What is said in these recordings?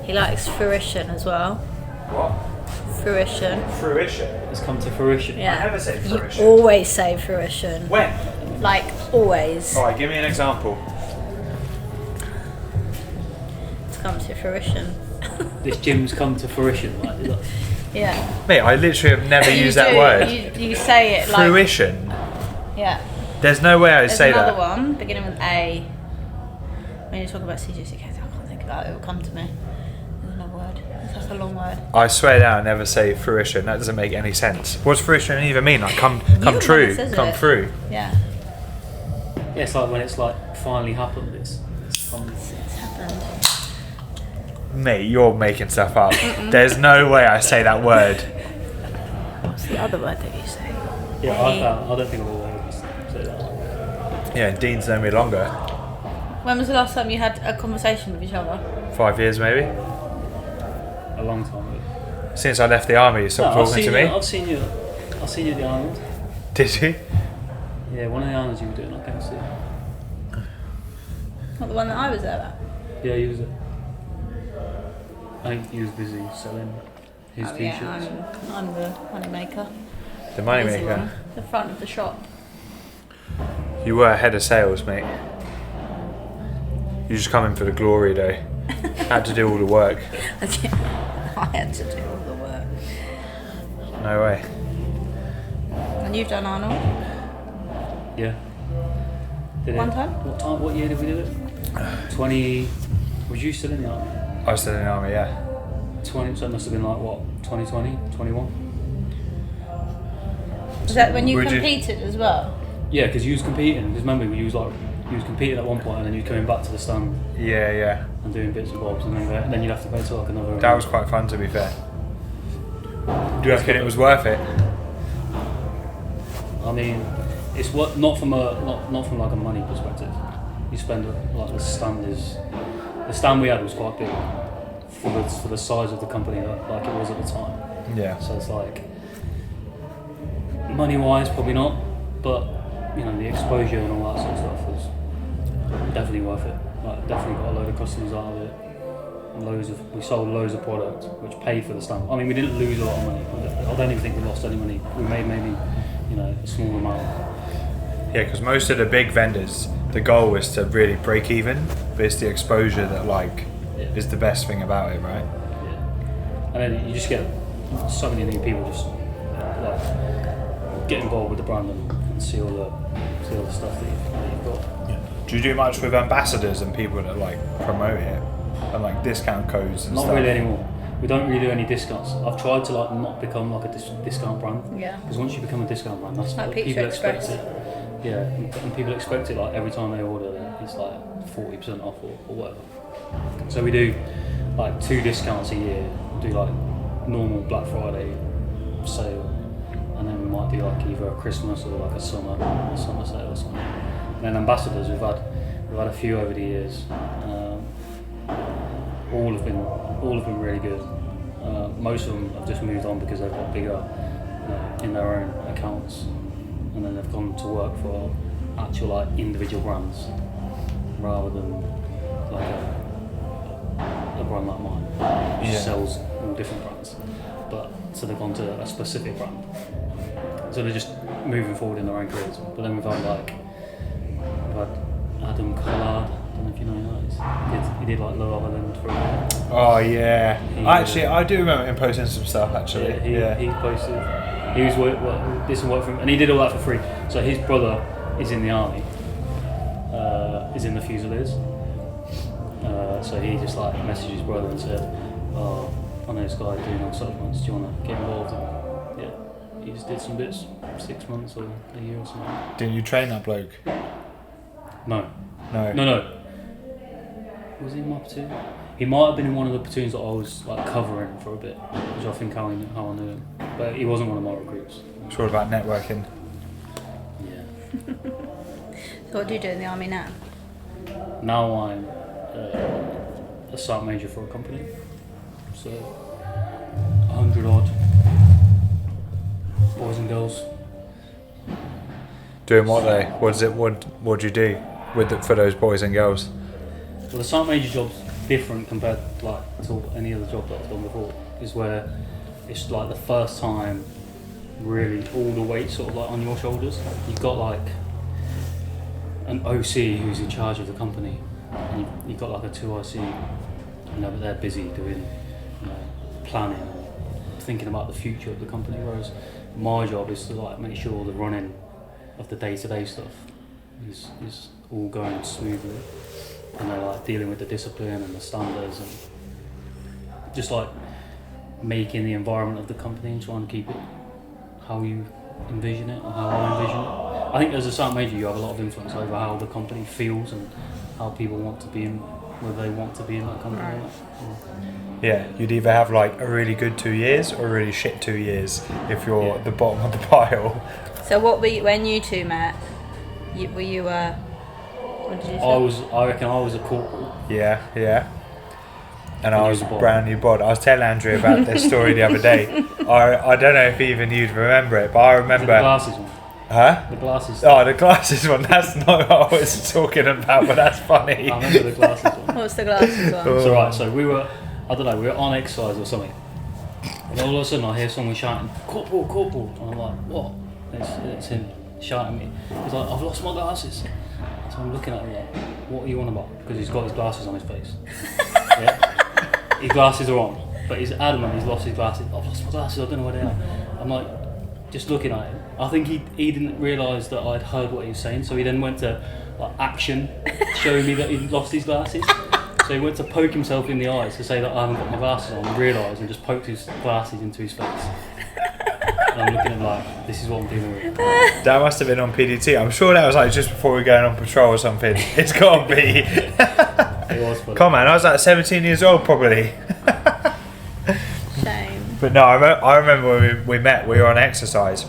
He likes fruition as well. What? Fruition. Fruition? It's come to fruition. Yeah. I never say fruition. You always say fruition. When? Like, always. Alright, give me an example. It's come to fruition. This gym's come to fruition. Like, Yeah. Mate, I literally have never used that do, word. You say it like... Fruition? Yeah. There's no way I'd There's say that. another one, beginning with A. When you talk about CGCK, I can't think about it, it will come to me. There's another word. It's like a long word. I swear down, I never say fruition. That doesn't make any sense. What's fruition even mean? Like come You're true, the one that says come it. through. Yeah. yeah, it's like when it's like finally happened. It's It's happened. Mate, you're making stuff up. There's no way I say that word. What's the other word that you say? yeah. A. I don't think I'll always say that. Yeah, Dean's known me longer. When was the last time you had a conversation with each other? 5 years maybe. A long time ago. Since I left the army, you stopped I've talking seen to me. you. I've seen you at the Arnold. Did you? Yeah, one of the Arnolds you were doing. I came to see. Not the one that I was there at? Yeah, he was. I think he was busy selling his t-shirts. Yeah, I'm the money maker. The money Busy maker. one. The front of the shop. You were head of sales, mate. You just come in for the glory though. Had to do all the work. I had to do all the work. No way. And you've done Arnold? Yeah. Did One it? time? What time? What year did we do it? 20. Was you still in the army? I was still in the army, yeah. 20. So it must have been like what? 2020, 21. Was that when you Would you- competed as well? Yeah, because you was competing. Because remember, you was competing at one point, and then you was coming back to the stand Yeah. and doing bits and bobs, and then you'd have to go to like another. That was quite fun to be fair. Do you reckon it was worth it? I mean, it's what not from like a money perspective. You spend like the stand we had was quite big for the size of the company like it was at the time. Yeah. So it's like money wise probably not, but you know the exposure and all that sort of stuff was definitely worth it. Like definitely got a load of customers out of it. We sold loads of product which paid for the stand. I mean we didn't lose a lot of money. I don't even think we lost any money. We made maybe a small amount. Yeah, because most of the big vendors, the goal is to really break even, but it's the exposure that is the best thing about it, right? Yeah. And then you just get so many new people just like get involved with the brand and see all the stuff that you've got. Yeah. Do you do much with ambassadors and people that promote it and discount codes and Not stuff? really anymore. We don't really do any discounts. I've tried to not become like a discount brand. Yeah. Because once you become a discount brand, that's Like what Pizza people Express. expect it. Yeah, and people expect it every time they order, it's 40% off or whatever. So we do 2 discounts a year. We do normal Black Friday sale, and then we might do either a Christmas or a summer sale or something. And then ambassadors, we've had a few over the years. All have been really good. Most of them have just moved on because they've got bigger in their own accounts, and then they've gone to work for actual individual brands rather than a brand like mine, which sells all different brands. But so they've gone to a specific brand. So they're just moving forward in their own careers. But then we've had Adam Collard. I don't know if you know who that is. He did Love Island for a bit. Oh yeah. I do remember him posting some stuff actually. He posted. He was did some work for him, and he did all that for free. So his brother is in the army. Is in the Fusiliers. So he just messaged his brother and said, "Oh, I know this guy doing all supplements. Do you want to get involved?" And yeah, he just did some bits, 6 months or a year or something. Didn't you train that bloke? No. No. Was he in my platoon? He might have been in one of the platoons that I was covering for a bit, which I think how I knew him. But he wasn't one of my recruits. It's all about networking. Yeah. So what do you do in the army now? Now I'm a Supp major for a company. So 100 odd boys and girls. Doing what though? What do you do for those boys and girls? Well, the Supp major jobs different compared to any other job that I've done before is where it's like the first time really all the weight sort of like on your shoulders. You've got like an OC who's in charge of the company, and you've got like a 2IC, but they're busy doing planning and thinking about the future of the company, whereas my job is to like make sure the running of the day-to-day stuff is all going smoothly, and they're like dealing with the discipline and the standards and just like making the environment of the company and trying to keep it how you envision it or how I envision it. I think as a site major you have a lot of influence over how the company feels and how people want to be in, whether they want to be in that company or not. Yeah, you'd either have like a really good 2 years or a really shit 2 years if you're the bottom of the pile. So what were you, when you two met? Were you what did you say? I reckon I was a corporal. Yeah. And I was a brand new bod. I was telling Andrew about this story the other day. I don't know if even you'd remember it, but I remember. The glasses one. Huh? The glasses. Oh, the glasses one. That's not what I was talking about, but that's funny. I remember the glasses one. What's the glasses one? So right, so we were on exercise or something, and all of a sudden I hear someone shouting, "Corporal, corporal!" And I'm like, "What?" It's him shouting at me. He's like, "I've lost my glasses." So I'm looking at him like, "What are you on about?" Because he's got his glasses on his face. Yeah. His glasses are on, but he's adamant he's lost his glasses. I've lost my glasses, I don't know where they are. I'm like, just looking at him. I think he didn't realise that I'd heard what he was saying, so he then went to like action, showing me that he'd lost his glasses. So he went to poke himself in the eyes to say that I haven't got my glasses on, and realised and just poked his glasses into his face. And I'm looking at him like, this is what I'm dealing with. That must have been on PDT. I'm sure that was like just before we were going on patrol or something. It's got to be. It was funny. Come on, man, I was like 17 years old probably. Shame. But no, I remember when we met, we were on exercise.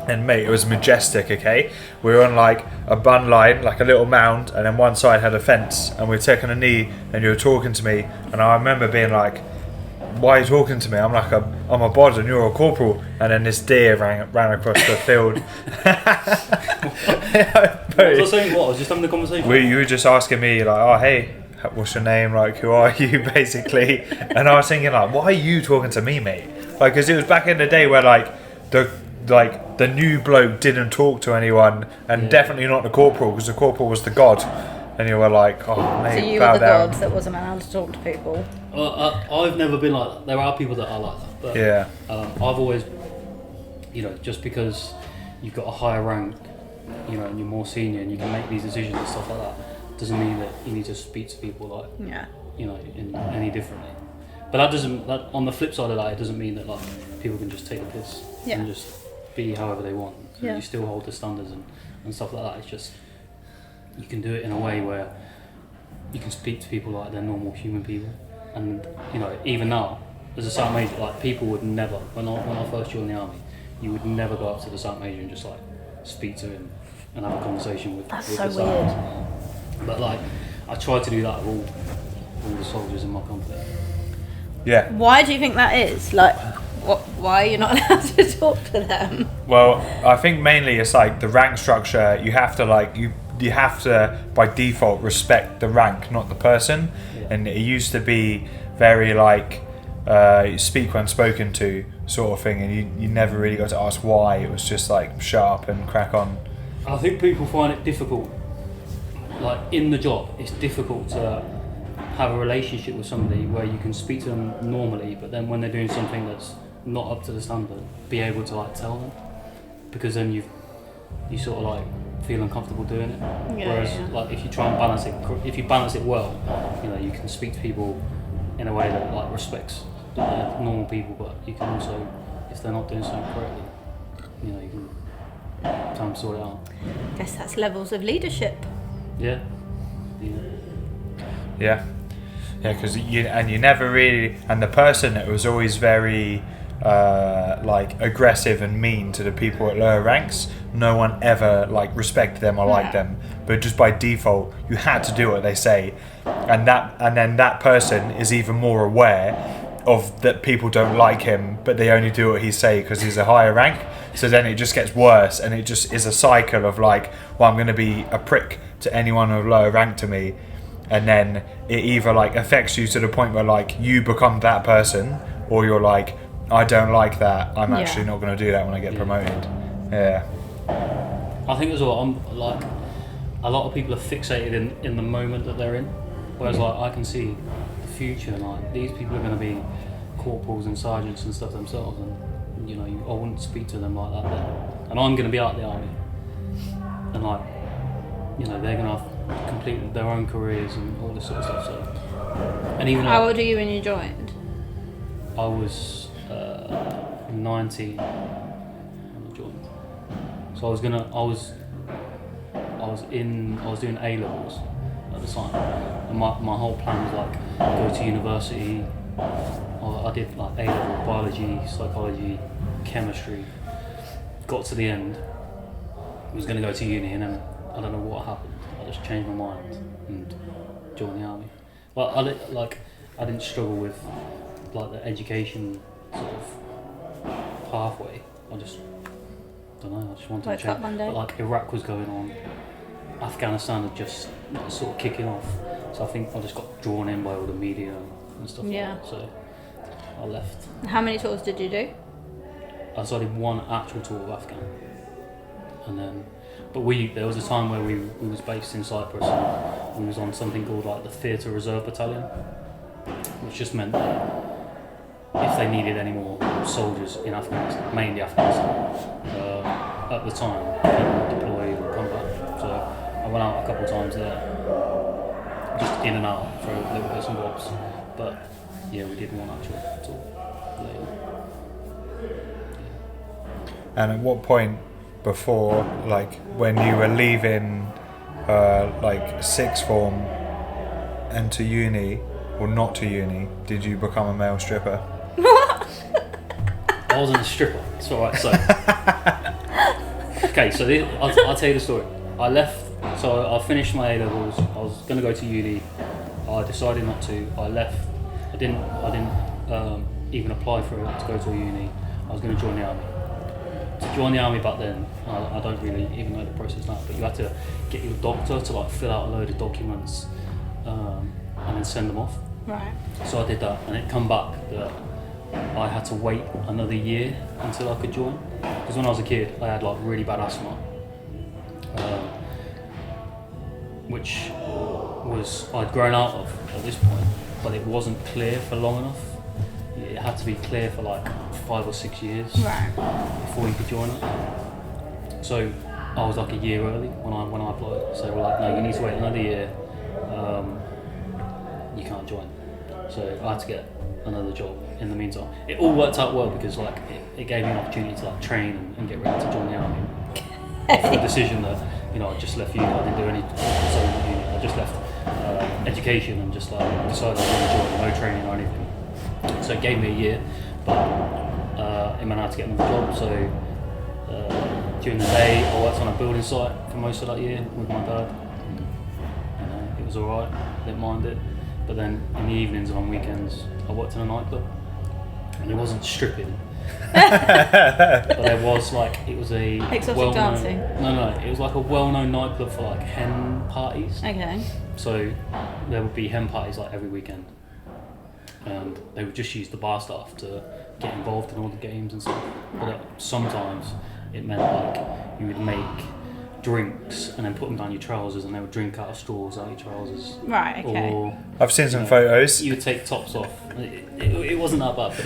And mate, it was majestic, okay? We were on like a bun line, like a little mound, and then one side had a fence, and we were taking a knee, and you were talking to me, and I remember being like, why are you talking to me? I'm like, I'm a bod and you're a corporal. And then this deer ran across the field. What was I saying? What? I was just having the conversation. You were just asking me like, oh hey, what's your name? Like, who are you, basically? And I was thinking like, why are you talking to me, mate? Like, because it was back in the day where like the new bloke didn't talk to anyone, and definitely not the corporal, because the corporal was the god. And you were like, oh mate, so you bow were the down. god that wasn't allowed to talk to people. I've never been like that. There are people that are like that, but Yeah. I've always, just because you've got a higher rank, and you're more senior and you can make these decisions and stuff like that, doesn't mean that you need to speak to people like, in any differently. But that on the flip side of that, it doesn't mean that like people can just take the piss and just be however they want. You still hold the standards and stuff like that. It's just you can do it in a way where you can speak to people like they're normal human people. And even now, as a sergeant major, like people would never, when I first joined the army, you would never go up to the sergeant major and just like speak to him and have a conversation with That's the so sergeant. weird. But like, I try to do that with all the soldiers in my company. Yeah. Why do you think that is? Like, why are you not allowed to talk to them? Well, I think mainly it's like the rank structure. You have to like you have to by default respect the rank, not the person. Yeah. And it used to be very like speak when spoken to sort of thing, and you never really got to ask why. It was just like shut up and crack on. I think people find it difficult, like in the job, it's difficult to have a relationship with somebody where you can speak to them normally, but then when they're doing something that's not up to the standard, be able to like tell them, because then you sort of like feel uncomfortable doing it. Whereas like if you try and balance it well, you can speak to people in a way that like respects normal people, but you can also, if they're not doing something correctly, you can try and sort it out. I guess that's levels of leadership. Yeah. Yeah, because you never really, and the person that was always very like aggressive and mean to the people at lower ranks, no one ever like respected them or liked them, but just by default you had to do what they say, and then that person is even more aware of that people don't like him, but they only do what he say because he's a higher rank. So then it just gets worse, and it just is a cycle of like, well, I'm going to be a prick to anyone of lower rank to me and then it either like affects you to the point where like you become that person, or you're like, I don't like that, I'm actually not going to do that when I get promoted. Yeah. I think as well, I'm like, a lot of people are fixated in the moment that they're in, whereas like I can see the future, and like these people are going to be corporals and sergeants and stuff themselves, and you know, I wouldn't speak to them like that then. And I'm going to be out of the army, and like, you know, they're going to have completed their own careers and all this sort of stuff. So, and even how old were you when you joined? I was 19 when I joined. So I was doing A levels at the time, and my whole plan was like go to university. I did like A level biology, psychology, chemistry. Got to the end, I was going to go to uni, and then I don't know what happened. I just changed my mind and joined the army. But I didn't struggle with like the education sort of pathway. I just don't know. I just wanted to change. But like Iraq was going on, Afghanistan had just sort of kicking off. So I think I just got drawn in by all the media and stuff. Yeah. Like that. So I left. How many tours did you do? So I did one actual tour of Afghan, and then, but there was a time where we was based in Cyprus, and we was on something called like the Theatre Reserve Battalion, which just meant that if they needed any more soldiers in Afghanistan, mainly Afghanistan, at the time, they would deploy or come back. So I went out a couple of times there, just in and out for little bits and bobs. But yeah, we did one actual tour later. And at what point before, like when you were leaving like sixth form and to uni, or not to uni, did you become a male stripper? I wasn't a stripper, it's alright, so... Okay, so I'll tell you the story. I left, so I finished my A-levels, I was going to go to uni, I decided not to, I left, I didn't even apply for it to go to a uni, I was going to join the army. To join the army back then, I don't really even know the process now, but you had to get your doctor to like fill out a load of documents and then send them off. Right. So I did that, and it come back that I had to wait another year until I could join. Because when I was a kid, I had like really bad asthma, which was I'd grown out of at this point, but it wasn't clear for long enough. It had to be clear for like 5 or 6 years before you could join it. So I was like a year early when I applied. So they were like, no, you need to wait another year. You can't join. So I had to get another job in the meantime. It all worked out well because like it gave me an opportunity to like train and get ready to join the army. After the decision that, you know, I just left uni, I didn't do any uni, I just left education and just like decided I was going to join, no training or anything. So it gave me a year, but it meant I had to get another job. So during the day, I worked on a building site for most of that year with my dad. It was alright, didn't mind it. But then in the evenings and on weekends, I worked in a nightclub, and it wasn't stripping. But there was like, it was a exotic dancing. No, it was like a well-known nightclub for like hen parties. Okay. So there would be hen parties like every weekend, and they would just use the bar staff to get involved in all the games and stuff. But sometimes it meant like you would make drinks and then put them down your trousers, and they would drink out of straws out your trousers. Right. Okay. Or, I've seen some photos. You would take tops off. It wasn't that bad, but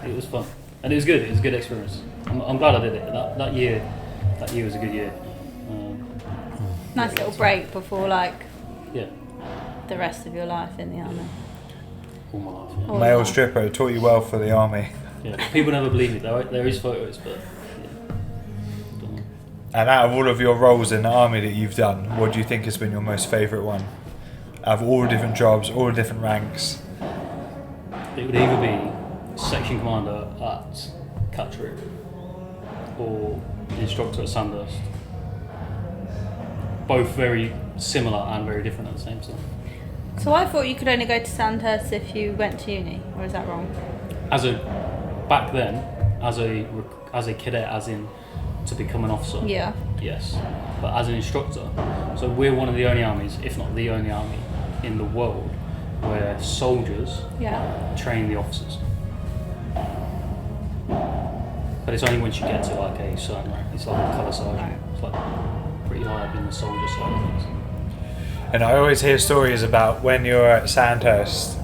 it was fun, and it was good. It was a good experience. I'm glad I did it. That year was a good year. Nice little break before like yeah, the rest of your life in the army. all my life. Yeah. Male stripper taught you well for the army. Yeah. People never believe me. There is photos, but. And out of all of your roles in the army that you've done, what do you think has been your most favourite one? Out of all the different jobs, all the different ranks. It would either be section commander at Catterick or instructor at Sandhurst. Both very similar and very different at the same time. So I thought you could only go to Sandhurst if you went to uni, or is that wrong? Back then, as a cadet, as in to become an officer. Yeah. Yes, but as an instructor, so we're one of the only armies, if not the only army, in the world where soldiers Yeah. train the officers. But it's only once you get to like a certain rank. It's like a colour sergeant. It's like pretty high up in the soldier side of things. And I always hear stories about when you're at Sandhurst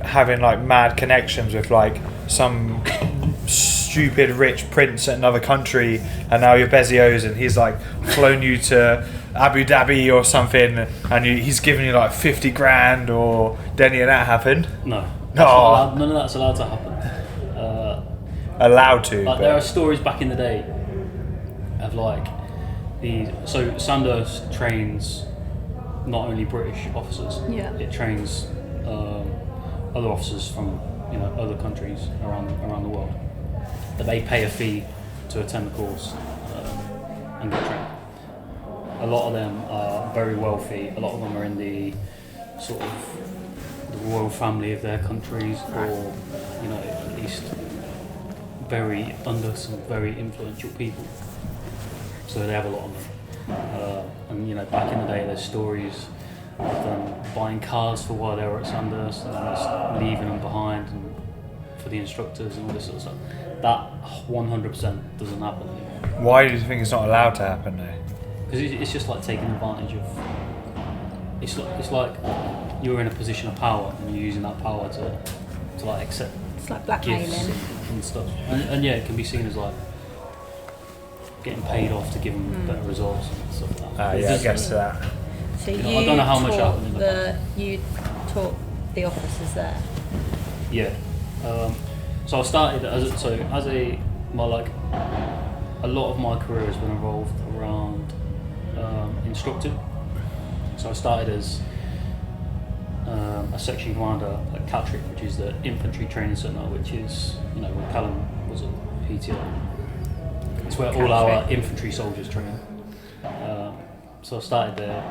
having like mad connections with like some stupid rich prince in another country, and now you're Bezos and he's like flown you to Abu Dhabi or something, and he's giving you like 50 grand, or did any of that happen? No. No. None of that's allowed to happen. Allowed to. Like, there are stories back in the day of like these. So Sandhurst trains not only British officers. Yeah. It trains other officers from other countries around the world. But they pay a fee to attend the course and get trained. A lot of them are very wealthy. A lot of them are in the sort of the royal family of their countries, or at least very under some very influential people. So they have a lot of money. And back in the day, there's stories of them buying cars for while they were at Sandhurst and then just leaving them behind and for the instructors and all this sort of stuff. That 100% doesn't happen anymore. Why do you think it's not allowed to happen though? Because it's just like taking advantage of. It's like you're in a position of power and you're using that power to like accept. It's like Gifts blackmailing. and stuff, and yeah, it can be seen as like getting paid off to give them better results and stuff like that. Yeah, I guess that. So I don't know how much happened in the past. You taught the officers there. Yeah. So I started as a lot of my career has been involved around instructing. So I started as a section commander at Catterick, which is the infantry training centre, which is where Callum was at PTO. It's where all our infantry soldiers train. So I started there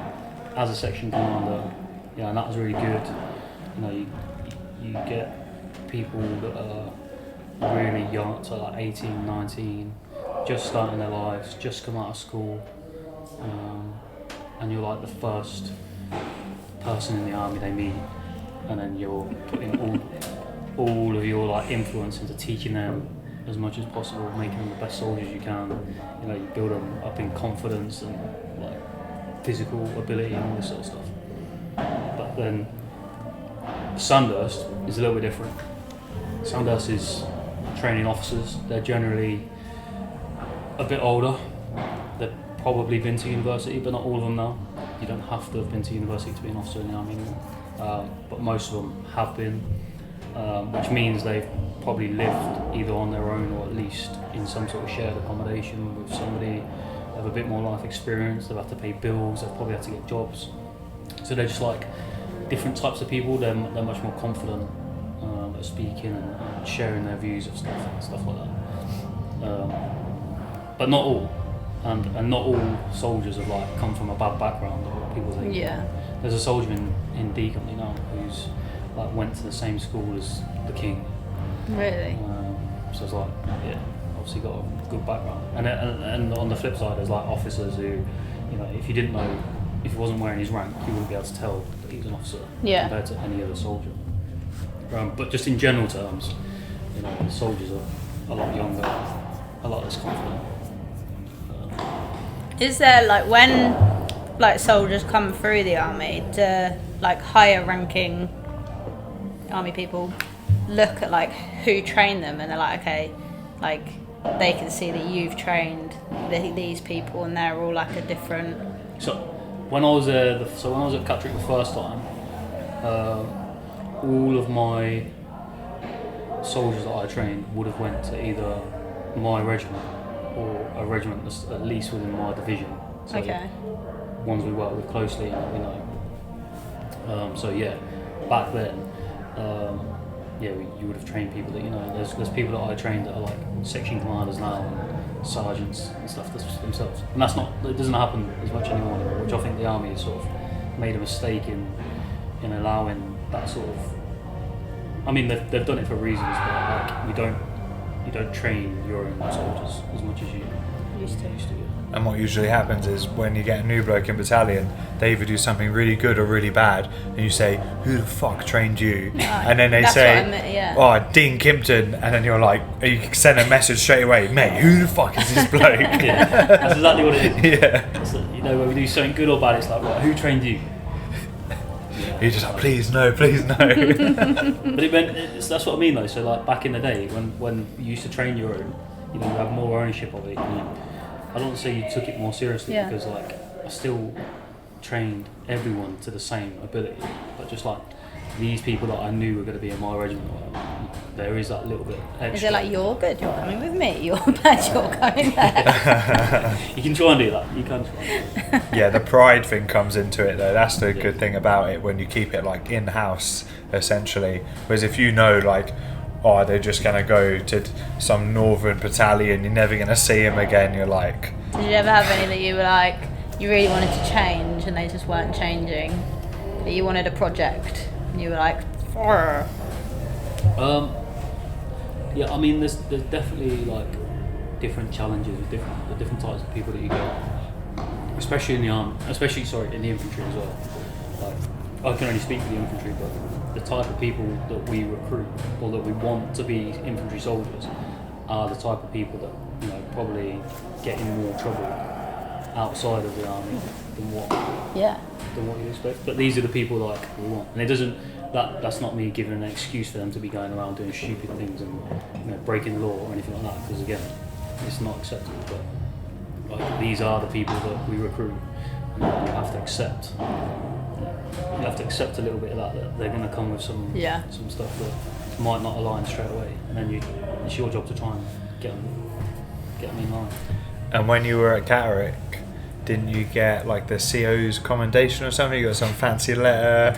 as a section commander, and that was really good. You get people that are really young, so like 18, 19, just starting their lives, just come out of school, and you're like the first person in the army they meet, and then you're putting all of your like influence into teaching them as much as possible, making them the best soldiers you can. You build them up in confidence and like physical ability and all this sort of stuff. But then Sandhurst is a little bit different. Sandhurst is training officers. They're generally a bit older. They've probably been to university, but not all of them now. You don't have to have been to university to be an officer in the army anymore. But most of them have been, which means they've probably lived either on their own or at least in some sort of shared accommodation with somebody. They have a bit more life experience. They've had to pay bills. They've probably had to get jobs. So they're just like different types of people. They're much more confident at speaking and sharing their views of stuff like that. But not all. And not all soldiers have like come from a bad background or people think. Yeah. There's a soldier in D Company now who's like went to the same school as the King. Really? So it's like, yeah, obviously got a good background. And on the flip side, there's like officers who, if you didn't know, if he wasn't wearing his rank, you wouldn't be able to tell that he was an officer compared to any other soldier. But just in general terms, the soldiers are a lot younger, a lot less confident. Is there like when soldiers come through the army, do like higher ranking army people look at like who trained them and they're like, okay, like they can see that you've trained these people and they're all like a different. So when I was at Catterick the first time, all of my soldiers that I trained would have went to either my regiment or a regiment that's at least within my division. So ones we work with closely and we know. So yeah, back then, you would have trained people that There's people that I trained that are like section commanders now, and sergeants and stuff themselves. And it doesn't happen as much anymore, which I think the army has sort of made a mistake in allowing that sort of. I mean, they've done it for reasons, but like you don't train your own soldiers as much as you Used to. And what usually happens is when you get a new bloke in battalion, they either do something really good or really bad, and you say, "Who the fuck trained you?" And then they That's say, what I meant, yeah. "Oh, Dean Kimpton," and then you're like, you send a message straight away, "Mate, who the fuck is this bloke?" Yeah, that's exactly what it is. Yeah. So, you know, when we do something good or bad, it's like, right, who trained you? You're just like, please no, please no. But that's what I mean though. So like back in the day when you used to train your own, you know, you have more ownership of it. I don't want to say you took it more seriously because like I still trained everyone to the same ability, but just like these people that I knew were going to be in my regiment, there is that little bit extra. Is it like, you're good, you're coming with me, you're bad, you're going there? You can try and do that. You can try. Yeah, the pride thing comes into it though. That's the good thing about it when you keep it like in-house essentially. Whereas if you know like, oh, they're just going to go to some northern battalion, you're never going to see them again, you're like... Did you ever have any that you were like, you really wanted to change and they just weren't changing? That you wanted a project and you were like, "Arr." Yeah, I mean, there's definitely like different challenges with different types of people that you get, especially in the army, in the infantry as well. Like, I can only speak for the infantry, but the type of people that we recruit or that we want to be infantry soldiers are the type of people that, you know, probably get in more trouble outside of the army than what you expect. But these are the people like we want, and it doesn't. That's not me giving an excuse for them to be going around doing stupid things and, you know, breaking the law or anything like that. Because again, it's not acceptable. But like, these are the people that we recruit, and you have to accept. You have to accept a little bit of that they're going to come with some stuff that might not align straight away, and then it's your job to try and get them in line. And when you were at Catterick, didn't you get like the CO's commendation or something? You got some fancy letter?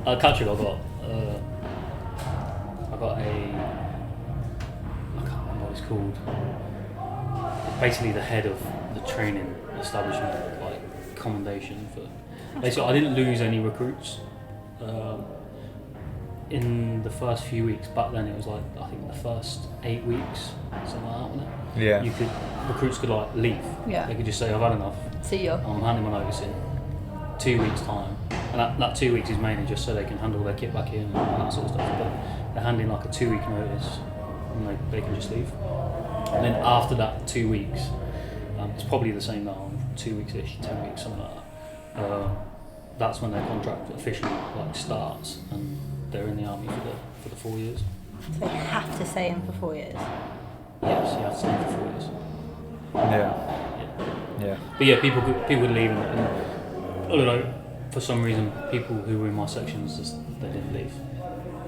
Catterick, I got I can't remember what it's called. It's basically the head of the training establishment, like commendation for. Basically, I didn't lose any recruits in the first few weeks. Back then, it was like I think the first 8 weeks, something like that, wasn't it? Yeah. Recruits could like leave. Yeah. They could just say, "I've had enough. See you." I'm handing my notice in 2 weeks' time." And that 2 weeks is mainly just so they can handle their kit back in and that sort of stuff. But they're handing like a 2 week notice and they can just leave. And then after that 2 weeks, it's probably the same now, 2 weeks-ish, 10 weeks, something like that. That's when their contract officially like starts and they're in the army for the 4 years. So you have to stay in for 4 years? Yes, you have to stay in for 4 years. Yeah. But yeah, people would leave and I don't know, for some reason, people who were in my sections they didn't leave,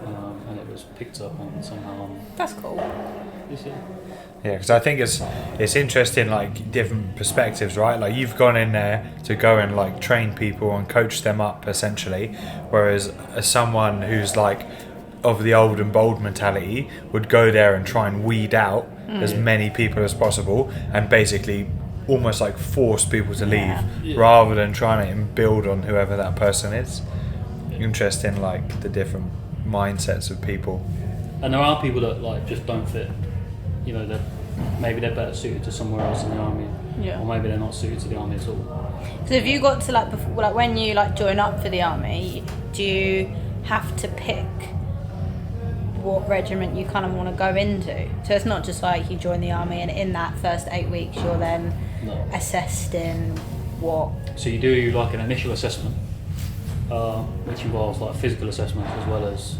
and it was picked up on somehow. That's cool. Yeah, because I think it's interesting, like different perspectives, right? Like you've gone in there to go and like train people and coach them up essentially, whereas as someone who's like of the old and bold mentality would go there and try and weed out as many people as possible and basically almost like force people to leave rather than trying to build on whoever that person is. Interesting, like the different mindsets of people. And there are people that like just don't fit. You know, maybe they're better suited to somewhere else in the army, or maybe they're not suited to the army at all. So if you got to like before, like when you like join up for the army, do you have to pick what regiment you kind of want to go into? So it's not just like you join the army and in that first 8 weeks you're then assessed in what. So you do like an initial assessment, which involves like physical assessments as well as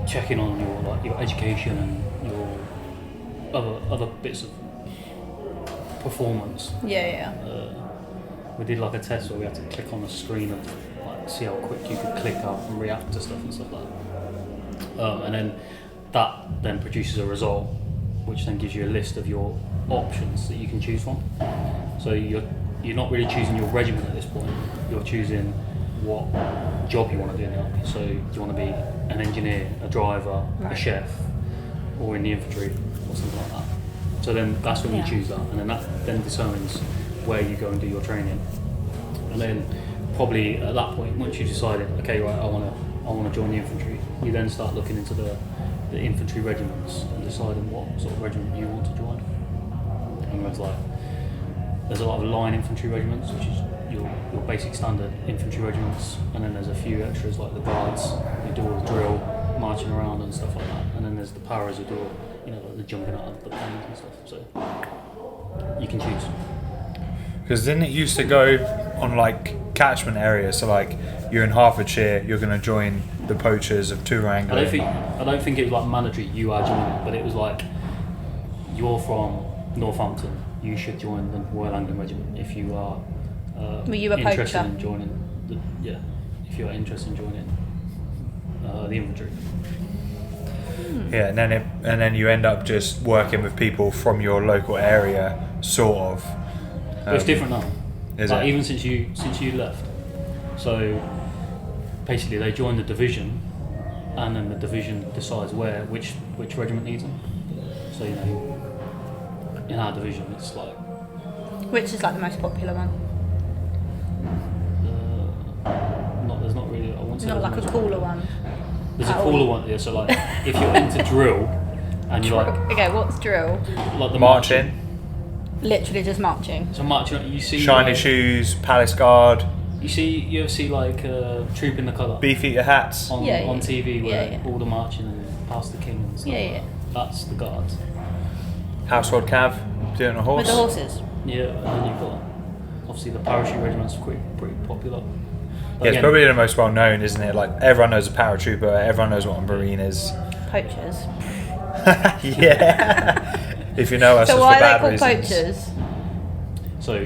checking on your education and your other bits of performance. We did like a test where we had to click on the screen of like see how quick you could click up and react to stuff and stuff like that. And then that then produces a result, which then gives you a list of your options that you can choose from. So you're not really choosing your regiment at this point. You're choosing what job you want to do in the army. So do you want to be an engineer, a driver, a chef, or in the infantry, or something like that. So then that's when you choose that, and then that then determines where you go and do your training. And then probably at that point, once you've decided, okay, right, I want to I want to join the infantry. You then start looking into the infantry regiments and deciding what sort of regiment you want to join. And there's a lot of line infantry regiments, which is your basic standard infantry regiments, and then there's a few extras like the guards who do all the drill, marching around and stuff like that, and then there's the paras who do all, like the jumping out of the planes and stuff. So you can choose. Because didn't it used to go on like catchment areas? So like you're in Hertfordshire, you're going to join the poachers of Toorangling. I don't think it was like mandatory you are joining, but it was like you're from Northampton, you should join the Royal Anglian Regiment if you are Were you a interested poacher? in joining. If you are interested in joining the infantry. Yeah, and then you end up just working with people from your local area, sort of. But it's different now. Is like it? Even since you left. So basically, they join the division, and then the division decides which regiment needs them. So in our division, it's like Which is like the most popular one? there's not really. I won't say Not there's like a much- cooler one. There's a cooler one, yeah. So like, if you're into drill, and you like Okay, what's drill? the Marching, Literally just marching. So marching, you see shiny like, shoes, palace guard, You ever see like Troop in the Colour beefeater hats. on Yeah, yeah. TV where Yeah, yeah. all the marching and past the king and stuff. Yeah. That's the guards. Household cav, doing a horse. With the horses. Yeah, and then you've got obviously the parachute regiments are pretty popular. But Yeah, it's again, probably the most well known, isn't it? Like everyone knows a paratrooper, everyone knows what a marine is. Poachers. Yeah. If you know us, So it's why for are they bad called reasons. poachers? So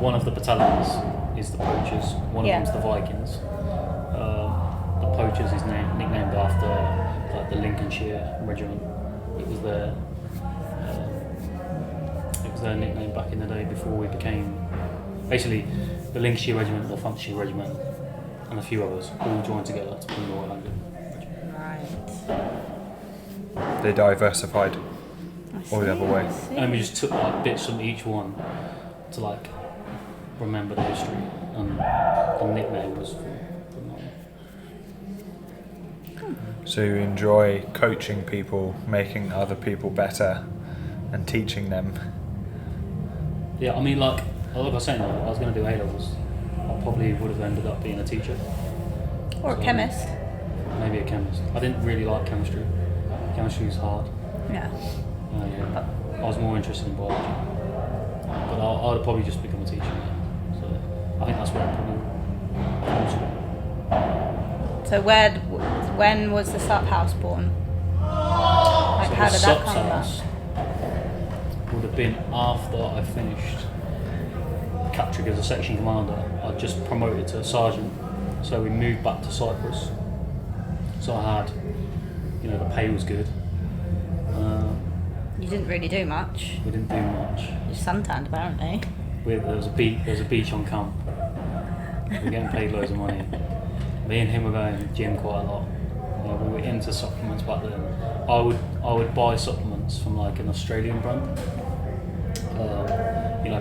one of the battalions is the poachers. One Yeah. of them's the Vikings. The poachers is nicknamed after like the Lincolnshire regiment. It was their nickname back in the day before we became basically the Lincolnshire regiment, the Northamptonshire regiment, and a few others all joined together to form the Royal Anglian Regiment. Right. They diversified I all the other see, way. I see. And we just took like bits from each one to like remember the history, and the nickname was from that. So you enjoy coaching people, making other people better, and teaching them. Yeah, I mean, like I was saying, I was going to do A-levels. I probably would have ended up being a teacher. Or a chemist. Maybe a chemist. I didn't really like chemistry. Chemistry is hard. Yeah. I was more interested in biology. But I would probably just become a teacher. Yeah. So I think that's where I probably. So when was the Supp house born? Like So how the did that Supp come about? house would have been after I finished capturing as a section commander. I just promoted to a sergeant, so we moved back to Cyprus. So I had, the pay was good. You didn't really do much. We didn't do much. You suntanned apparently. There was a beach on camp. We were getting paid loads of money. Me and him were going to the gym quite a lot. We were into supplements back then. I would buy supplements from like an Australian brand.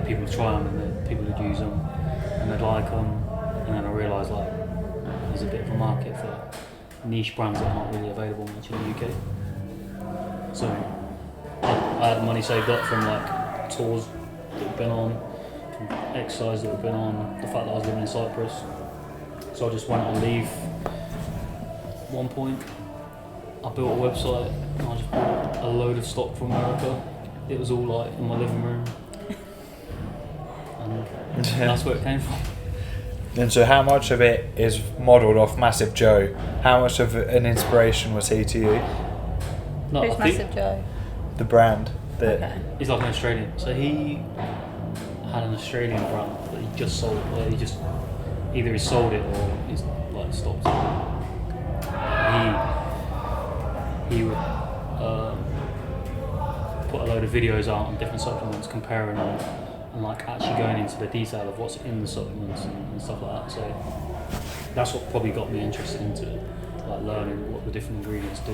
People would try them and people would use them and they'd like them. And then I realised like there's a bit of a market for niche brands that aren't really available much in the UK. So I had money saved up from like tours that we've been on, from exercise that we've been on, the fact that I was living in Cyprus. So I just went on leave. At one point, I built a website and I just bought a load of stock from America. It was all like in my living room. And that's where it came from. And so how much of it is modelled off Massive Joe? How much of an inspiration was he to you? No, Who's I think Massive Joe? The brand that Okay. he's like an Australian. So he had an Australian brand that he just sold. Well, either he sold it or he's like stopped it. He would put a load of videos out on different supplements, comparing them, and like actually going into the detail of what's in the supplements and stuff like that. So that's what probably got me interested into it, like learning what the different ingredients do,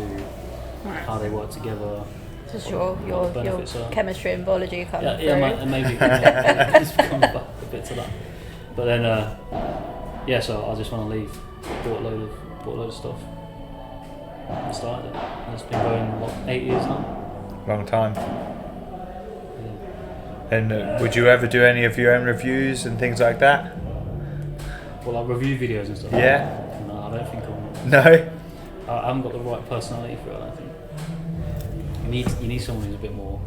how they work together. Just what your the benefits are. chemistry and biology kind of Maybe it's come back a bit to that. But then, so I just want to leave. bought a load of stuff. And started it. And it's been going, what, 8 years now? Long time. Yeah. And would you ever do any of your own reviews and things like that? Well, like review videos and stuff. Yeah? No, I don't think I will. No? I haven't got the right personality for it, I don't think. You need someone who's a bit more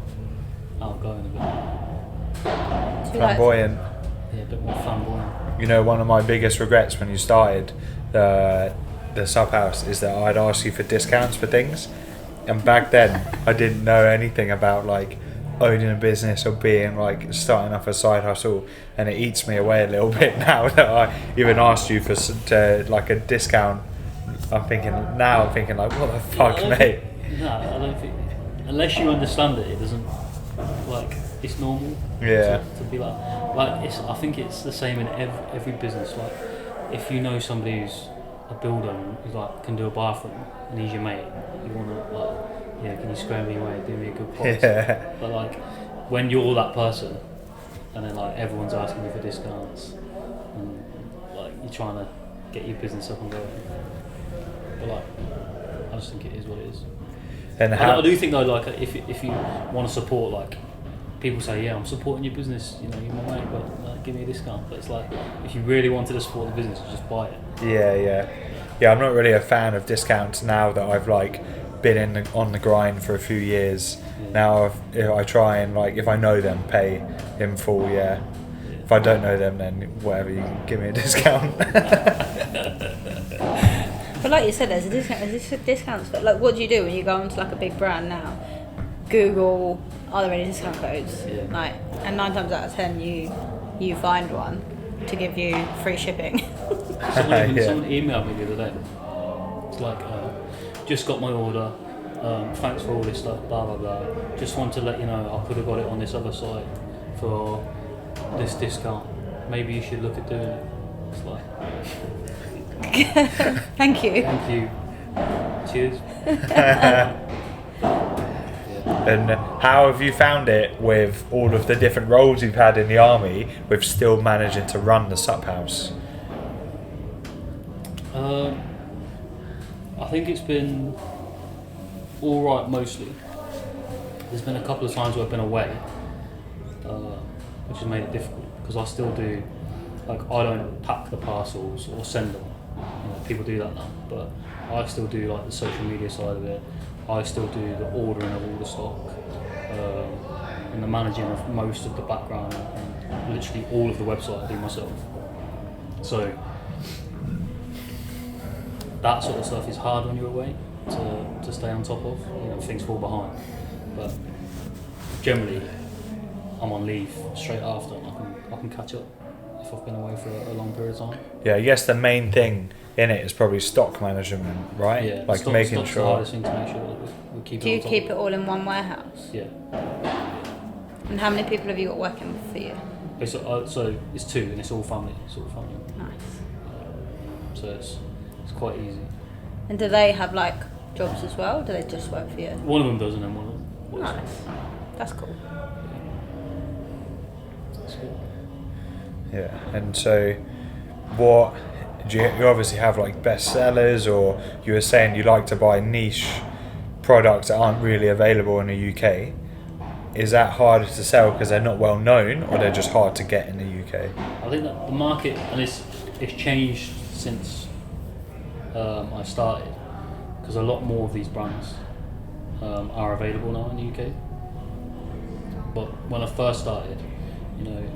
outgoing, a bit Flamboyant. yeah, a bit more flamboyant. You know, one of my biggest regrets when you started the Supp house is that I'd ask you for discounts for things, and back then I didn't know anything about like owning a business or being like starting off a side hustle, and it eats me away a little bit now that I even asked you for like a discount. I'm thinking like, what the fuck, mate? No, I don't think. Unless you understand it, it doesn't, like, it's normal. Yeah. To be like I think it's the same in every business. Like, if you know somebody who's a builder who like can do a bathroom and he's your mate, you wanna like, yeah, can you square me away, do me a good price? Yeah. But like, when you're that person, and then like everyone's asking you for discounts, and like you're trying to get your business up and going. But like, I just think it is what it is. And I do think though, like, if you want to support, like, people say, yeah, I'm supporting your business, you know, you're my mate, but give me a discount. But it's like, if you really wanted to support the business, you just buy it. Yeah. I'm not really a fan of discounts now that I've like been on the grind for a few years. Yeah. Now I try and like, if I know them, pay in full. Yeah. If I don't know them, then whatever, you can give me a discount. But like you said, there's discounts. But like, what do you do when you go onto like a big brand now? Google, are there any discount codes? Yeah. Like, and 9 times out of 10, you find one to give you free shipping. Someone emailed me the other day. It's like, just got my order. Thanks for all this stuff. Blah blah blah. Just want to let you know I could have got it on this other site for this discount. Maybe you should look at doing it. It's like. Thank you. Thank you. Cheers. And how have you found it with all of the different roles you've had in the army, with still managing to run the Supp house? I think it's been all right mostly. There's been a couple of times where I've been away, which has made it difficult because I still do, like, I don't pack the parcels or send them. You know, people do that now, but I still do like the social media side of it. I still do the ordering of all the stock, and the managing of most of the background, and literally all of the website I do myself. So that sort of stuff is hard when you're away to stay on top of. You know, things fall behind. But generally, I'm on leave straight after, and I can catch up if I've been away for a long period of time. Yeah, I guess the main thing in it is probably stock management, right? Yeah, like making stock's sure. the hardest thing to make sure that we keep. Do you on top keep of. it all in one warehouse? Yeah. And how many people have you got working for you? So it's 2, and it's all family. Nice. So it's quite easy. And do they have like jobs as well? Do they just work for you? One of them does, and then one of them works. Nice. That's cool. That's good. Yeah, and so what do you obviously have like best sellers, or you were saying you like to buy niche products that aren't really available in the UK. Is that harder to sell because they're not well known, or they're just hard to get in the UK? I think that the market, and it's changed since I started, because a lot more of these brands are available now in the UK. But when I first started, you know,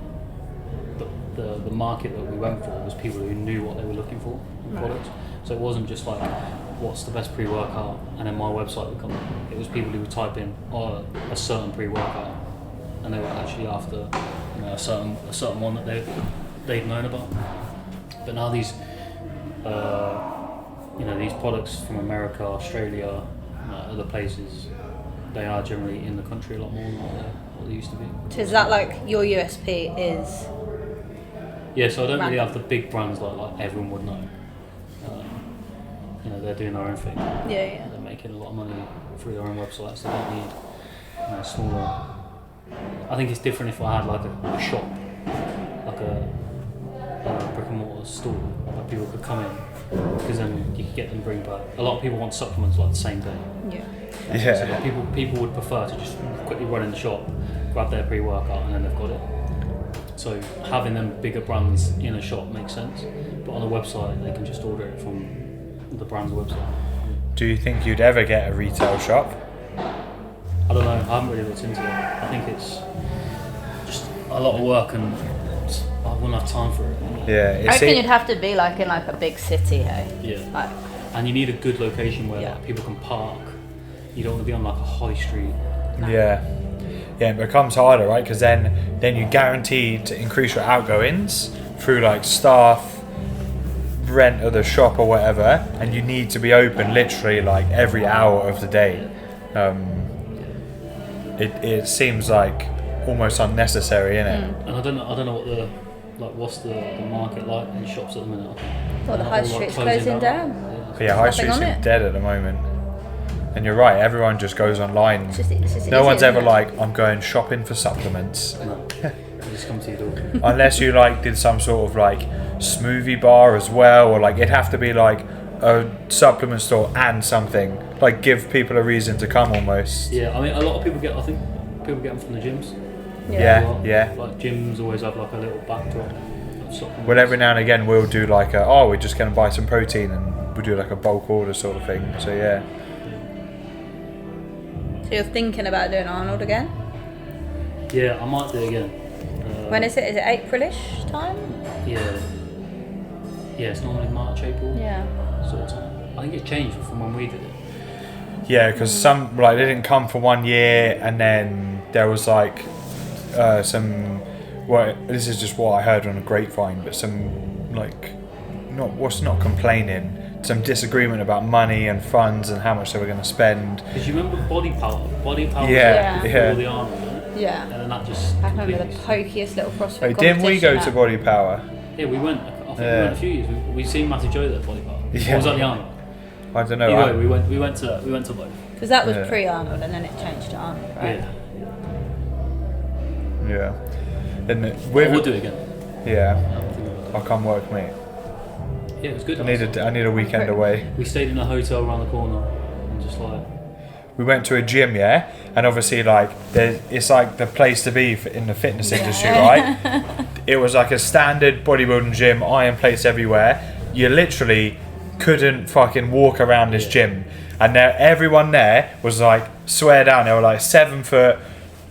the market that we went for was people who knew what they were looking for in products. So it wasn't just like, what's the best pre-workout, and then my website would come up. It was people who would type in a certain pre-workout, and they were actually after, you know, a certain one that they'd known about. But now these you know, these products from America, Australia, other places, they are generally in the country a lot more than what they used to be. So is that like your USP is? Yeah, so I don't really have the big brands like everyone would know. You know, they're doing their own thing. Yeah. They're making a lot of money through their own websites. They don't need, you know, smaller. I think it's different if I had like a shop, like brick and mortar store where people could come in, because then you could get them bring back. A lot of people want supplements like the same day. Yeah. Yeah. So people would prefer to just quickly run in the shop, grab their pre-workout, and then they've got it. So having them bigger brands in a shop makes sense, but on a website they can just order it from the brand's website. Do you think you'd ever get a retail shop? I don't know. I haven't really looked into it. I think it's just a lot of work, and I wouldn't have time for it. Yeah. I reckon you'd have to be like in like a big city, hey? Yeah. Like, And you need a good location where Yeah. like, people can park. You don't want to be on like a high street. Yeah. Yeah, it becomes harder, right? Because then you're guaranteed to increase your outgoings through like staff, rent of the shop or whatever, and you need to be open literally like every hour of the day. It seems like almost unnecessary, innit? And I don't know what the what's the market like in shops at the minute. well, the They're high all, like, street's closing closing down. Yeah. But yeah, high Nothing streets on are it. dead at the moment. And you're right, everyone just goes online. It's just No easy, one's ever isn't it? like, I'm going shopping for supplements. No, they just come to your door. Unless you like did some sort of like smoothie bar as well, or like it'd have to be like a supplement store and something. Like give people a reason to come almost. Yeah, I mean, a lot of people get. I think people get them from the gyms. Yeah. as well. Yeah. Like gyms always have like a little backdrop of supplements. Well, every now and again we'll do like we're just going to buy some protein, and we'll do like a bulk order sort of thing. So yeah. So you're thinking about doing Arnold again? Yeah, I might do it again. When is it? Is it Aprilish time? Yeah. Yeah, it's normally March, April Yeah. sort of time. I think it's changed from when we did it. Yeah, because some like they didn't come for 1 year, and then there was like some. Well, this is just what I heard on a grapevine, but some like not complaining. Some disagreement about money and funds and how much they were going to spend. Because you remember Body Power? Body Power Yeah, was yeah. before the Arnold, wasn't it? Yeah. And then that just I remember the completely- pokiest little CrossFit Wait, didn't we go to competition Body Power? Yeah, we went. I think we Yeah. went a few years. We seen Matty Joe there at Body Power. Yeah. Or was that the Arnold? I don't know. Either way, we went to both. Because that was Yeah. pre-Arnold and then it changed to Arnold, right? Yeah. Yeah. And We'll do it again. Yeah, I think we will do it. I'll come work, mate. Yeah, it was good. I need a weekend away. We stayed in a hotel around the corner and just like. We went to a gym, yeah, and obviously like it's like the place to be in the fitness industry, right? It was like a standard bodybuilding gym, iron plates everywhere. You literally couldn't fucking walk around this gym, and everyone there was like swear down. They were like 7 foot,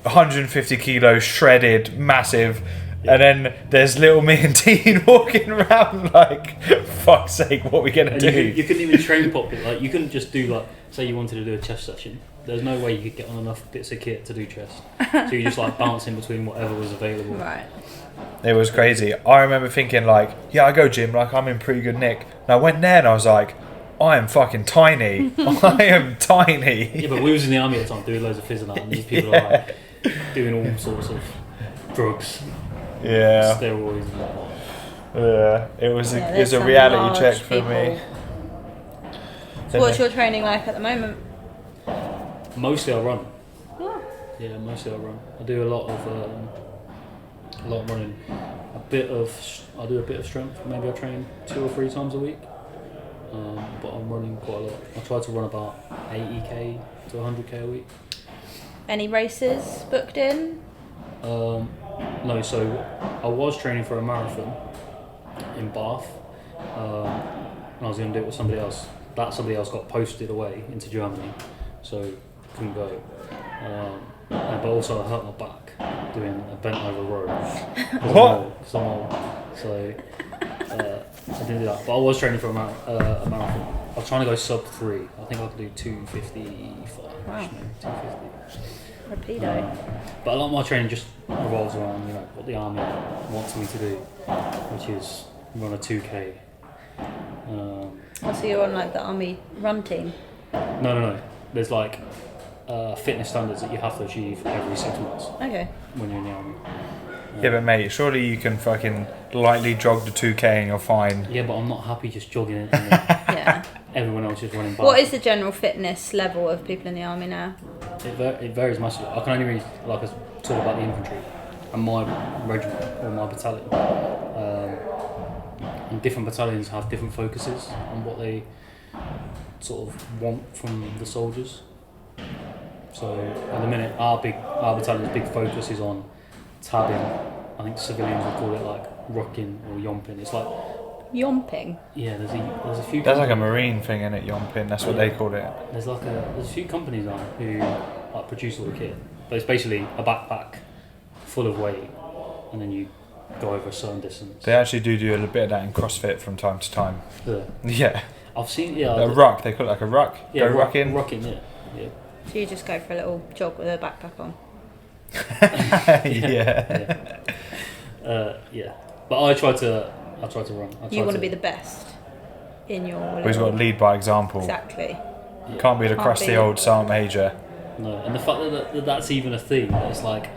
150 kilos, shredded, massive. And then there's little me and Dean walking around like, fuck's sake, what are we gonna And do? you couldn't even train properly. Like you couldn't just do like, say you wanted to do a chest session. There's no way you could get on enough bits of kit to do chest. So you just like bouncing between whatever was available. Right. It was crazy. I remember thinking like, yeah, I go gym, like I'm in pretty good nick. And I went there and I was like, I am fucking tiny. I am tiny. Yeah, but we was in the army at the time doing loads of phys and that, and these people are like doing all sorts of drugs, Yeah. steroids and whatnot. Yeah. It was Yeah, it was there's a some reality large check for people. me. So what's your training like at the moment? Mostly I run. Oh. Yeah, mostly I run. I do a lot of running. I do a bit of strength. Maybe I train 2 or 3 times a week. But I'm running quite a lot. I try to run about 80k to 100k a week. Any races booked in? No, so I was training for a marathon in Bath, and I was going to do it with somebody else. That somebody else got posted away into Germany, so couldn't go. But also I hurt my back doing a bent over row. What? Because I'm old. So I didn't do that. But I was training for a marathon. I was trying to go sub 3. I think I could do 2:55. Wow. Maybe 2:50. Rapido. But a lot of my training just revolves around, what the army wants me to do, which is run a 2k. So you're on like the army run team? No. There's like fitness standards that you have to achieve every 6 months Okay. when you're in the army. Yeah, but mate, surely you can fucking lightly jog the 2k and you're fine. Yeah, but I'm not happy just jogging it and then Yeah. everyone else is running by. What is the general fitness level of people in the army now? It varies massively. I can only really talk about the infantry and my regiment or my battalion. and different battalions have different focuses on what they sort of want from the soldiers. So at the minute, our battalion's big focus is on tabbing. I think civilians would call it like rucking or yomping. It's like Yomping. yeah, there's a few. That's like a marine thing, isn't it? Yomping. That's what they call it. There's a few companies now who like produce all the kit, but it's basically a backpack full of weight, and then you go over a certain distance. They actually do a little bit of that in CrossFit from time to time. Yeah. I've seen A ruck. They call it like a ruck. Yeah, Go rucking. Rucking, yeah. So you just go for a little jog with a backpack on. Yeah. Yeah. But I try to run. You want to be the best in your. Well, he's got to lead by example. Exactly. Yeah. Can't be the crusty old sergeant major. No, and the fact that's even a thing. That it's like,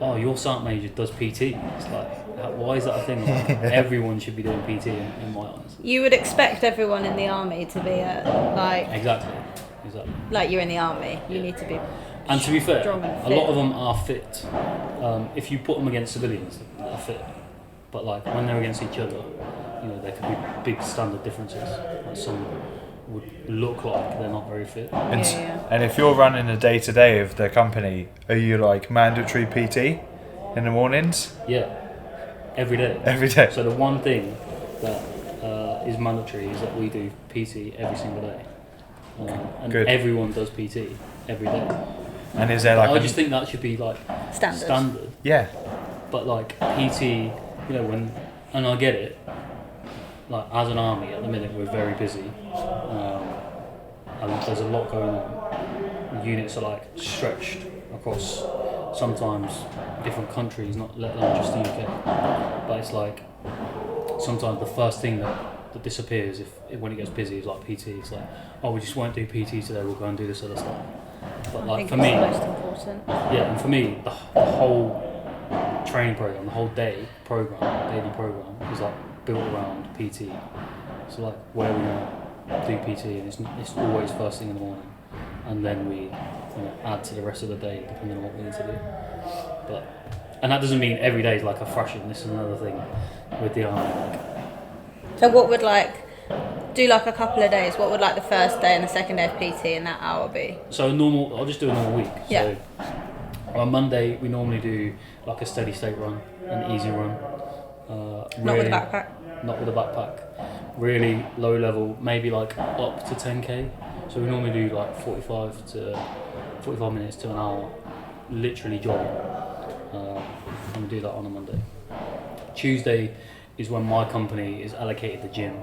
oh, your sergeant major does PT. It's like, why is that a thing? Like, everyone should be doing PT in my eyes. You would expect everyone in the army to be like. Exactly. Like you're in the army, you need to be. And to be fair, strong and a fit. lot of them are fit. If you put them against civilians, they're fit. But like when they're against each other, you know, there could be big standard differences. Like some would look like they're not very fit. And if you're running the day to day of the company, are you like mandatory PT in the mornings? Yeah, every day. Every day. So the one thing that is mandatory is that we do PT every single day. And Good. everyone does PT every day. And is there like I just think that should be like standard. Yeah. But like PT, you know, and I get it. Like as an army at the minute, we're very busy, and there's a lot going on. Units are like stretched across sometimes different countries, not let alone just the UK. But it's like sometimes the first thing that disappears when it gets busy is like PT. It's like, oh, we just won't do PT today. We'll go and do this other stuff. But like for me, most important. yeah, and for me, the whole training program, the whole daily program is like built around PT. So like where we do PT, and it's always first thing in the morning, and then we add to the rest of the day depending on what we need to do. And that doesn't mean every day is like a thrashing. This is another thing with the army. Like, So what would do like a couple of days? What would like the first day and the second day of PT in that hour be? so I'll just do a normal week. Yeah. So on Monday we normally do like a steady state run, an easy run. Not with a backpack. Not with a backpack. Really low level, maybe like up to 10k. So we normally do like 45 minutes to an hour, literally jogging. And we do that on a Monday. Tuesday is when my company is allocated the gym.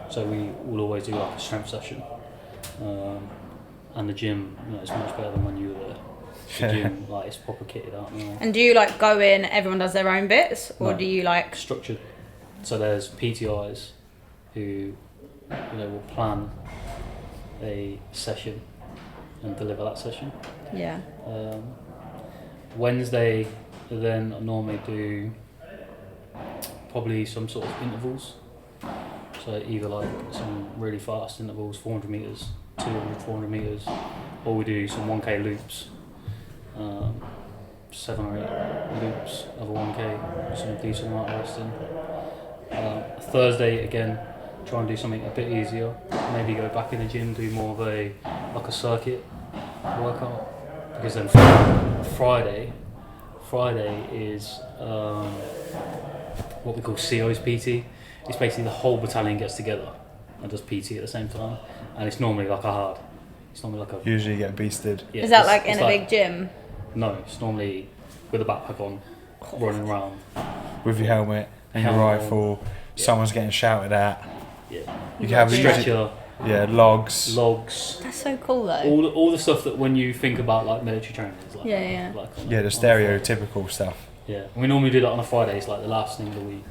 So we will always do like a strength session. And the gym, it's much better than when you were there. The gym, like it's proper kitted out now. And do you like go in, everyone does their own bits, or No. do you like Structured. So there's PTIs who will plan a session and deliver that session. yeah? Wednesday, then I normally do probably some sort of intervals. So either like some really fast intervals, 400 metres, 200, 400 metres, or we do some 1k loops, 7 or 8 loops of a 1k, some decent amount of resting. Thursday again, try and do something a bit easier. Maybe go back in the gym, do more of a circuit workout. Because then Friday is what we call CO's PT. It's basically the whole battalion gets together and does PT at the same time, and it's normally like it's normally like a. Usually you get beasted. Yeah, Is that it's- like it's in a big gym? No, it's normally with a backpack on, running around. With your helmet and your Helmet. rifle, someone's getting shouted at. Yeah. You can have Stretcher, logs. logs, That's so cool though. all the stuff that when you think about like military training is like Yeah. like Yeah, the stereotypical stuff. Yeah, and we normally do that on a Friday. It's like the last thing of the week.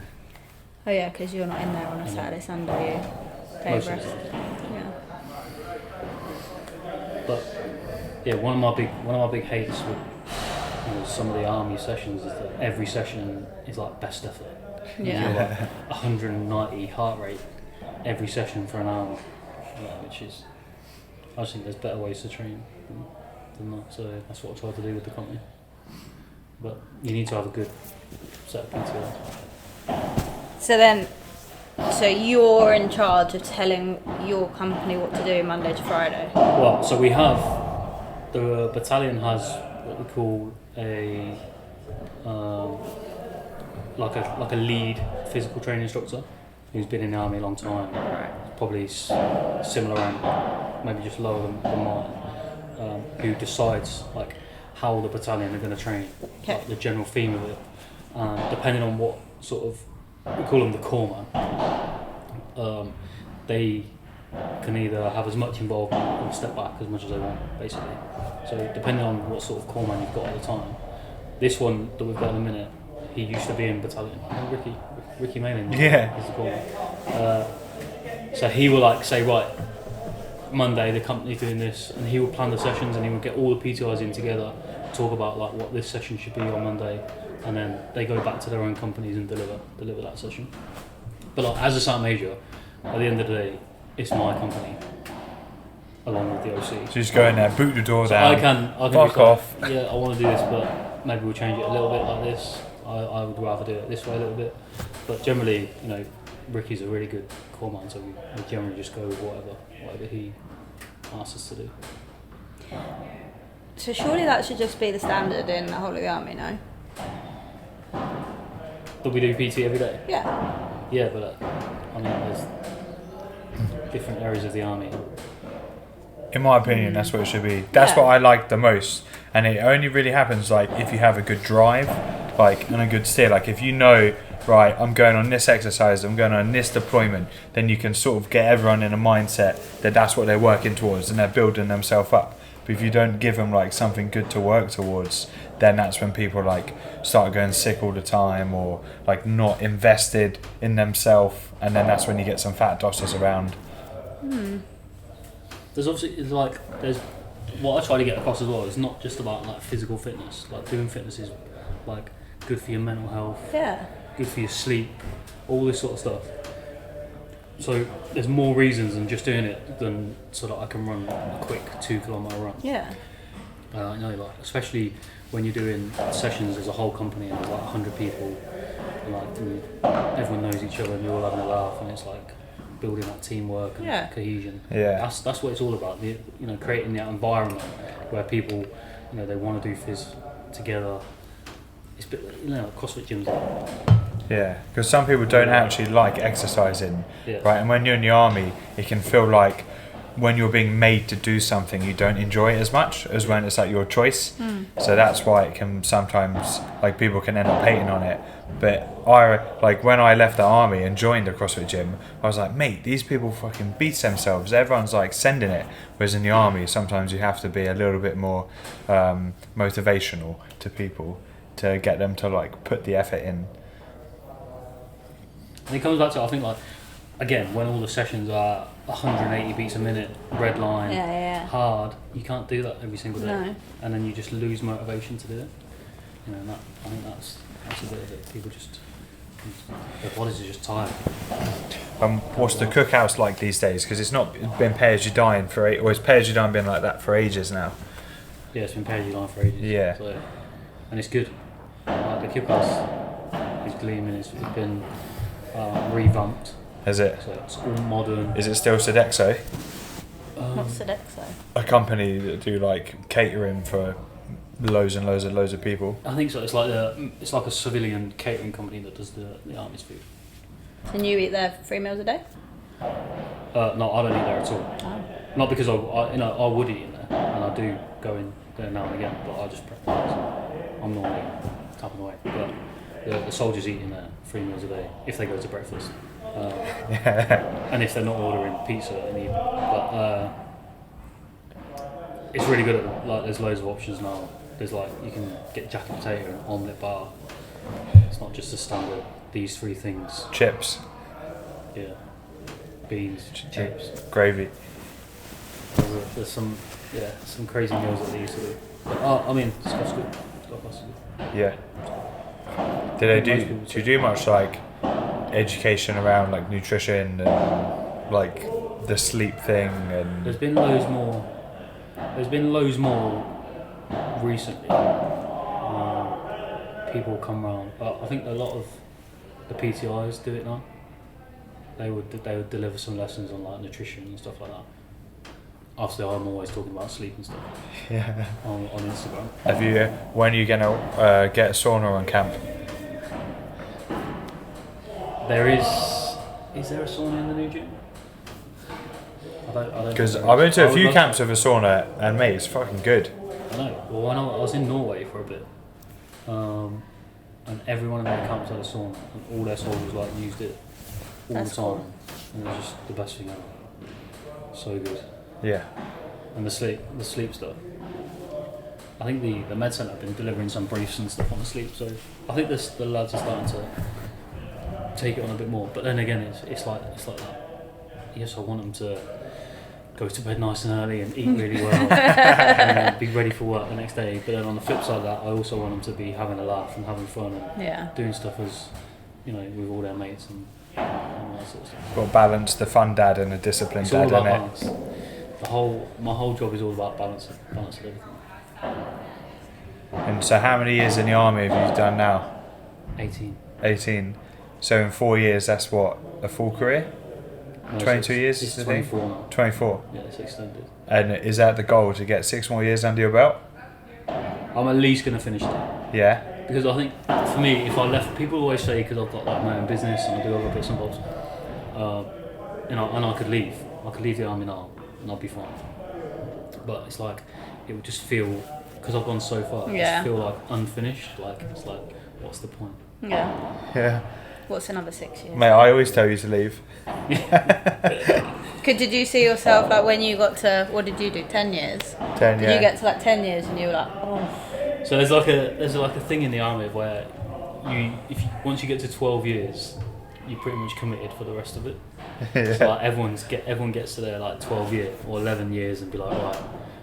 Oh yeah, because you're not in there on a Saturday, Sunday. You day of Most of rest. the Yeah. But yeah, one of my big hates with some of the army sessions is that every session is like best effort. Yeah. 190 heart rate every session for an hour, which is, I just think there's better ways to train than that. So that's what I try to do with the company. But you need to have a good set of PTO. So then, So you're in charge of telling your company what to do Monday to Friday. Well, so we have the battalion has what we call a like a lead physical training instructor who's been in the army a long time, probably similar rank, maybe just lower than mine, who decides like how the battalion are going to train, like the general theme of it, depending on what sort of, we call them the corps man. They can either have as much involvement or step back as much as they want, basically. So depending on what sort of corps man you've got at the time. This one that we've got in a minute, he used to be in battalion. Ricky Malin is the corps man. So he will like say, right, Monday the company's doing this, and he will plan the sessions and he will get all the PTIs in together, talk about like what this session should be on Monday, and then they go back to their own companies and deliver that session. But like, as a sergeant major, at the end of the day, it's my company, along with the OC. So just go in there, boot the door down. I can fuck off. Yeah, I want to do this, but maybe we'll change it a little bit like this. I would rather do it this way a little bit. But generally, you know, Ricky's a really good corps man, so we generally just go with whatever he asks us to do. So surely that should just be the standard in the whole of the army, no? Do we do PT every day? Yeah. Yeah, but I mean, there's different areas of the army. In my opinion, that's what it should be. That's what I like the most, and it only really happens like if you have a good drive, like and a good steer. Like if you know, right, I'm going on this exercise, I'm going on this deployment, then you can sort of get everyone in a mindset that that's what they're working towards and they're building themselves up. But if you don't give them like something good to work towards, then that's when people like start going sick all the time or like not invested in themselves, and then that's when you get some fat dossers around. There's obviously there's what I try to get across as well. It's not just about like physical fitness. Like doing fitness is like good for your mental health. Yeah. Good for your sleep, all this sort of stuff. So there's more reasons than just doing it than so that I can run a quick 2 kilometre run. Yeah. I know, like especially when you're doing sessions as a whole company and there's like 100 people, and like everyone knows each other and you're all having a laugh, and it's like building that teamwork and cohesion. Yeah. That's what it's all about. Creating that environment where people, they want to do phys together. It's a bit like CrossFit gyms. Yeah, because some people don't actually like exercising, right? And when you're in the army, it can feel like when you're being made to do something, you don't enjoy it as much as when it's like your choice. So that's why it can sometimes, like people can end up hating on it. But when I left the army and joined the CrossFit gym, I was like, mate, these people fucking beat themselves. Everyone's like sending it. Whereas in the army, sometimes you have to be a little bit more motivational to people to get them to like put the effort in. And it comes back to, I think, like, again, when all the sessions are 180 beats a minute, red line, hard, you can't do that every single day. No. And then you just lose motivation to do it. And I think that's a bit of it. People just, their bodies are just tired. What's the cookouts like these days? Because it's not been pay as you dine or it's pay as you dine been like that for ages now. Yeah, it's been pay as you dine for ages. Yeah. So, and it's good. Like the cookhouse is gleaming. It's been revamped. Is it? So it's all modern. Is it still Sodexo? What's Sodexo? A company that do like catering for loads and loads of people. I think so. It's like a civilian catering company that does the army's food. And you eat there 3 meals a day? No, I don't eat there at all. Oh. Not because I would eat in there, and I do go in there now and again, but I just prefer. I'm normally tapping away, but the soldiers eat in there 3 meals a day if they go to breakfast, and if they're not ordering pizza in the evening. But it's really good. There's loads of options now. There's you can get jack and potato and omelette bar. It's not just the standard these 3 things. Chips. Yeah. Beans, chips, gravy. There's some crazy meals that they used to do. But, I mean, Scott's good. Yeah. Do you do much like education around like nutrition and like the sleep thing and? There's been loads more recently. People come round. I think a lot of the PTIs do it now. they would deliver some lessons on like nutrition and stuff like that. Obviously, I'm always talking about sleep and stuff. Yeah. On Instagram. Have you? When are you gonna get a sauna on camp? There is. Is there a sauna in the new gym? I don't. Because I went to a few camps with a sauna, and mate, it's fucking good. I know. Well, I was in Norway for a bit, and every one of their camps had a sauna, and all their soldiers like used it all That's the time, cool. and it was just the best thing ever. So good. Yeah. And the sleep stuff. I think the med centre have been delivering some briefs and stuff on the sleep, so I think the lads are starting to take it on a bit more. But then again, it's like that. Yes, I want them to go to bed nice and early and eat really well and be ready for work the next day. But then on the flip side of that, I also want them to be having a laugh and having fun and doing stuff as, you know, with all their mates and all that sort of stuff. Got to balance the fun dad and the disciplined It's all dad, about isn't it? balance. My whole job is all about balance of everything. And so how many years in the army have you done now? 18. 18. So in 4 years, that's what, a full career? No, 22 years? It's I think? 24 now. 24. Yeah, it's extended. And is that the goal, to get 6 more years under your belt? I'm at least going to finish that. Yeah. Because I think, for me, if I left, people always say because I've got like my own business and I do other bits and bobs, and I could leave. I could leave the army now and I'll be fine. But it's like, it would just feel, because I've gone so far, it just feel like unfinished. Like, it's like, what's the point? Yeah. What's another 6 years? Mate, I always tell you to leave. Did you see yourself like when you got to, what did you do, 10 years? 10, Did yeah. you get to like 10 years and you were like, oh. So there's like a thing in the army where once you get to 12 years, you're pretty much committed for the rest of it. Yeah. So like everyone gets to their like 12 year or 11 years and be like, right,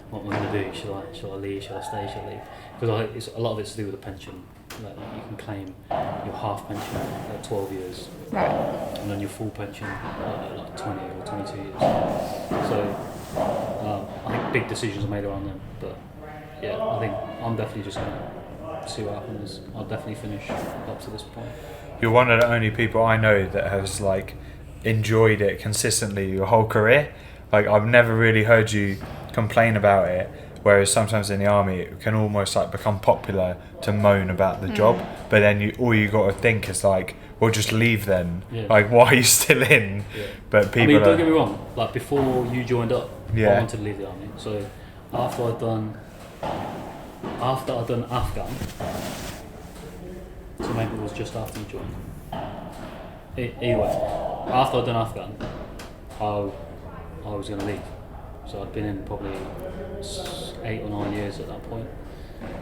what am I going to do? Should I leave? Should I stay? Should I leave? Because a lot of it's to do with the pension. Like you can claim your half pension at 12 years, right, and then your full pension at like 20 or 22 years. So I think big decisions are made around them. But yeah, I think I'm definitely just going to see what happens. I'll definitely finish up to this point. You're one of the only people I know that has like enjoyed it consistently your whole career. Like I've never really heard you complain about it, whereas sometimes in the army it can almost like become popular to moan about the job, but then all you got to think is like, well, just leave then. Yeah. Like, why are you still in? Yeah. But people I mean, don't get me wrong, like before you joined up, Yeah. I wanted to leave the army. So after I'd done Afghan, so maybe it was just after you joined. Anyway, after I'd done Afghan, I was going to leave. So I'd been in probably 8 or 9 years at that point.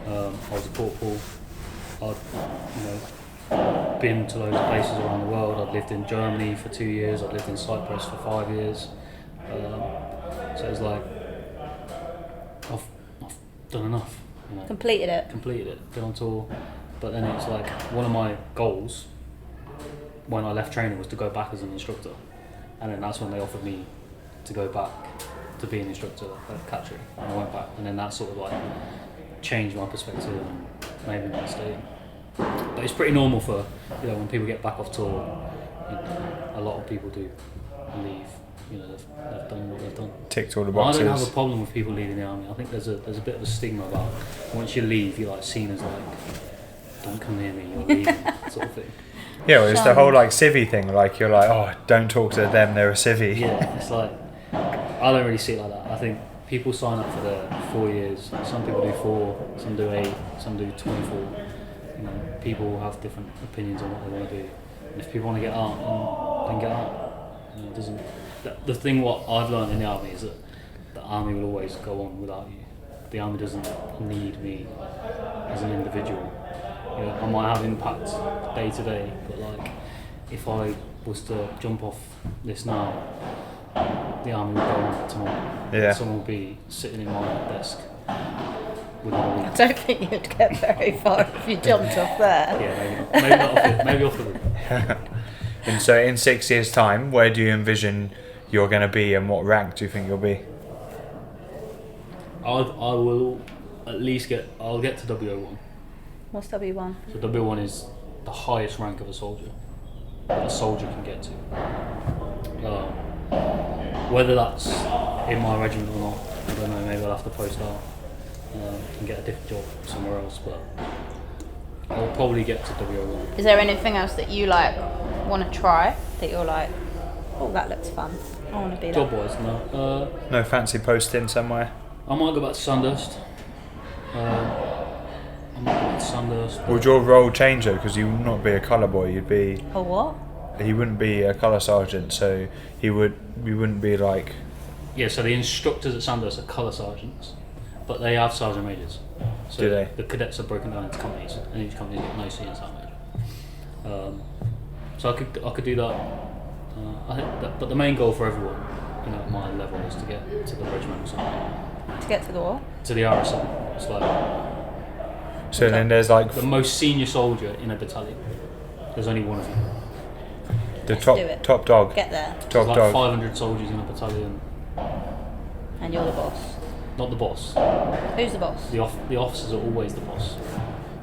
I was a corporal. I'd been to loads of places around the world. I'd lived in Germany for 2 years. I'd lived in Cyprus for 5 years. So it was like I've done enough. You know, completed it. Been on tour. But then it's like one of my goals when I left training was to go back as an instructor, and then that's when they offered me to go back to be an instructor at Cattery, and I went back, and then that sort of like changed my perspective and made me want to stay. But it's pretty normal for, you know, when people get back off tour, you know, a lot of people do leave. You know, they've done what they've done. Ticked all the I boxes. don't have a problem with people leaving the army. I think there's a bit of a stigma about once you leave, you're like seen as like, don't come near me, you're leaving, sort of thing. Yeah, well, it's the whole like civvy thing. Like you're like, oh, don't talk to them, they're a civvy. Yeah, it's like, I don't really see it like that. I think people sign up for the 4 years. Some people do 4, some do 8, some do 24. You know, people have different opinions on what they want to do. And if people want to get out, then get out. You know, it doesn't. The thing what I've learned in the army is that the army will always go on without you. The army doesn't need me as an individual. You know, I might have impact day to day, but like if I was to jump off this now, the army will go on tomorrow. Yeah. Someone will be sitting in my desk with my I don't think you'd get very far if you jumped off there. Yeah, maybe not off it, maybe off the roof. And so in 6 years' time, where do you envision you're going to be, and what rank do you think you'll be? I will at least I'll get to W01. What's W1? So W1 is the highest rank of a soldier that a soldier can get to. Whether that's in my regiment or not, I don't know. Maybe I'll have to post out and get a different job somewhere else. But I'll probably get to WO1. Is there anything else that you like want to try that you're like, oh, that looks fun. I want to be Job that. wise, no. No fancy posting somewhere. I might go back to Sandhurst. I might go back to Sandhurst. Would your role change though? Because you would not be a colour boy. You'd be. Or what? He wouldn't be a colour sergeant, so you wouldn't be like. Yeah, so the instructors at Sandhurst are colour sergeants, but they have sergeant majors. So Do they? The cadets are broken down into companies, and each company's got no C and sergeant major. So I could do that. I think but the main goal for everyone, at my level, is to get to the regimental something. To get to the what? To the RSM. It's like So then there's like the most senior soldier in a battalion. There's only one of you. the Let's do it. top dog. Get there. Top There's like dog. 500 soldiers in a battalion. And you're the boss. Not the boss. Who's the boss? The officers are always the boss.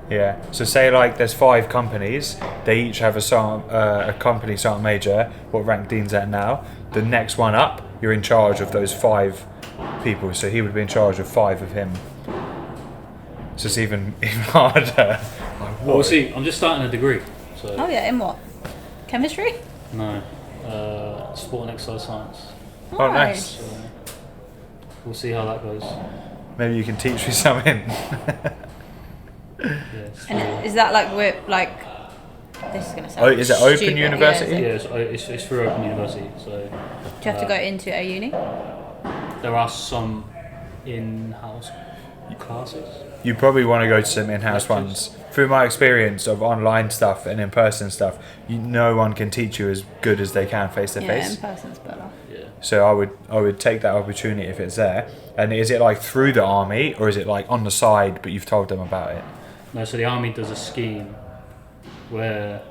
Yeah. So say like there's 5 companies. They each have a company sergeant major. What rank Dean's at now? The next one up, you're in charge of those 5 people. So he would be in charge of 5 of him. So it's even harder. Like, Well, we'll see. I'm just starting a degree. So Oh yeah, in what? Chemistry? no, sport and exercise science. Oh, nice. So we'll see how that goes. Maybe you can teach me something. Yeah, it's And is that like this is gonna sound Oh, is it open stupid, university? Yeah, yeah, is it- it's through Open University. So Do you have to go into a uni? there are some in-house classes. You probably want to go to some in-house Lectures. ones. Through my experience of online stuff and in-person stuff, no one can teach you as good as they can face to Yeah, in face. person's better. Yeah. So I would take that opportunity if it's there. And is it like through the army or is it like on the side but you've told them about it? No, so the army does a scheme where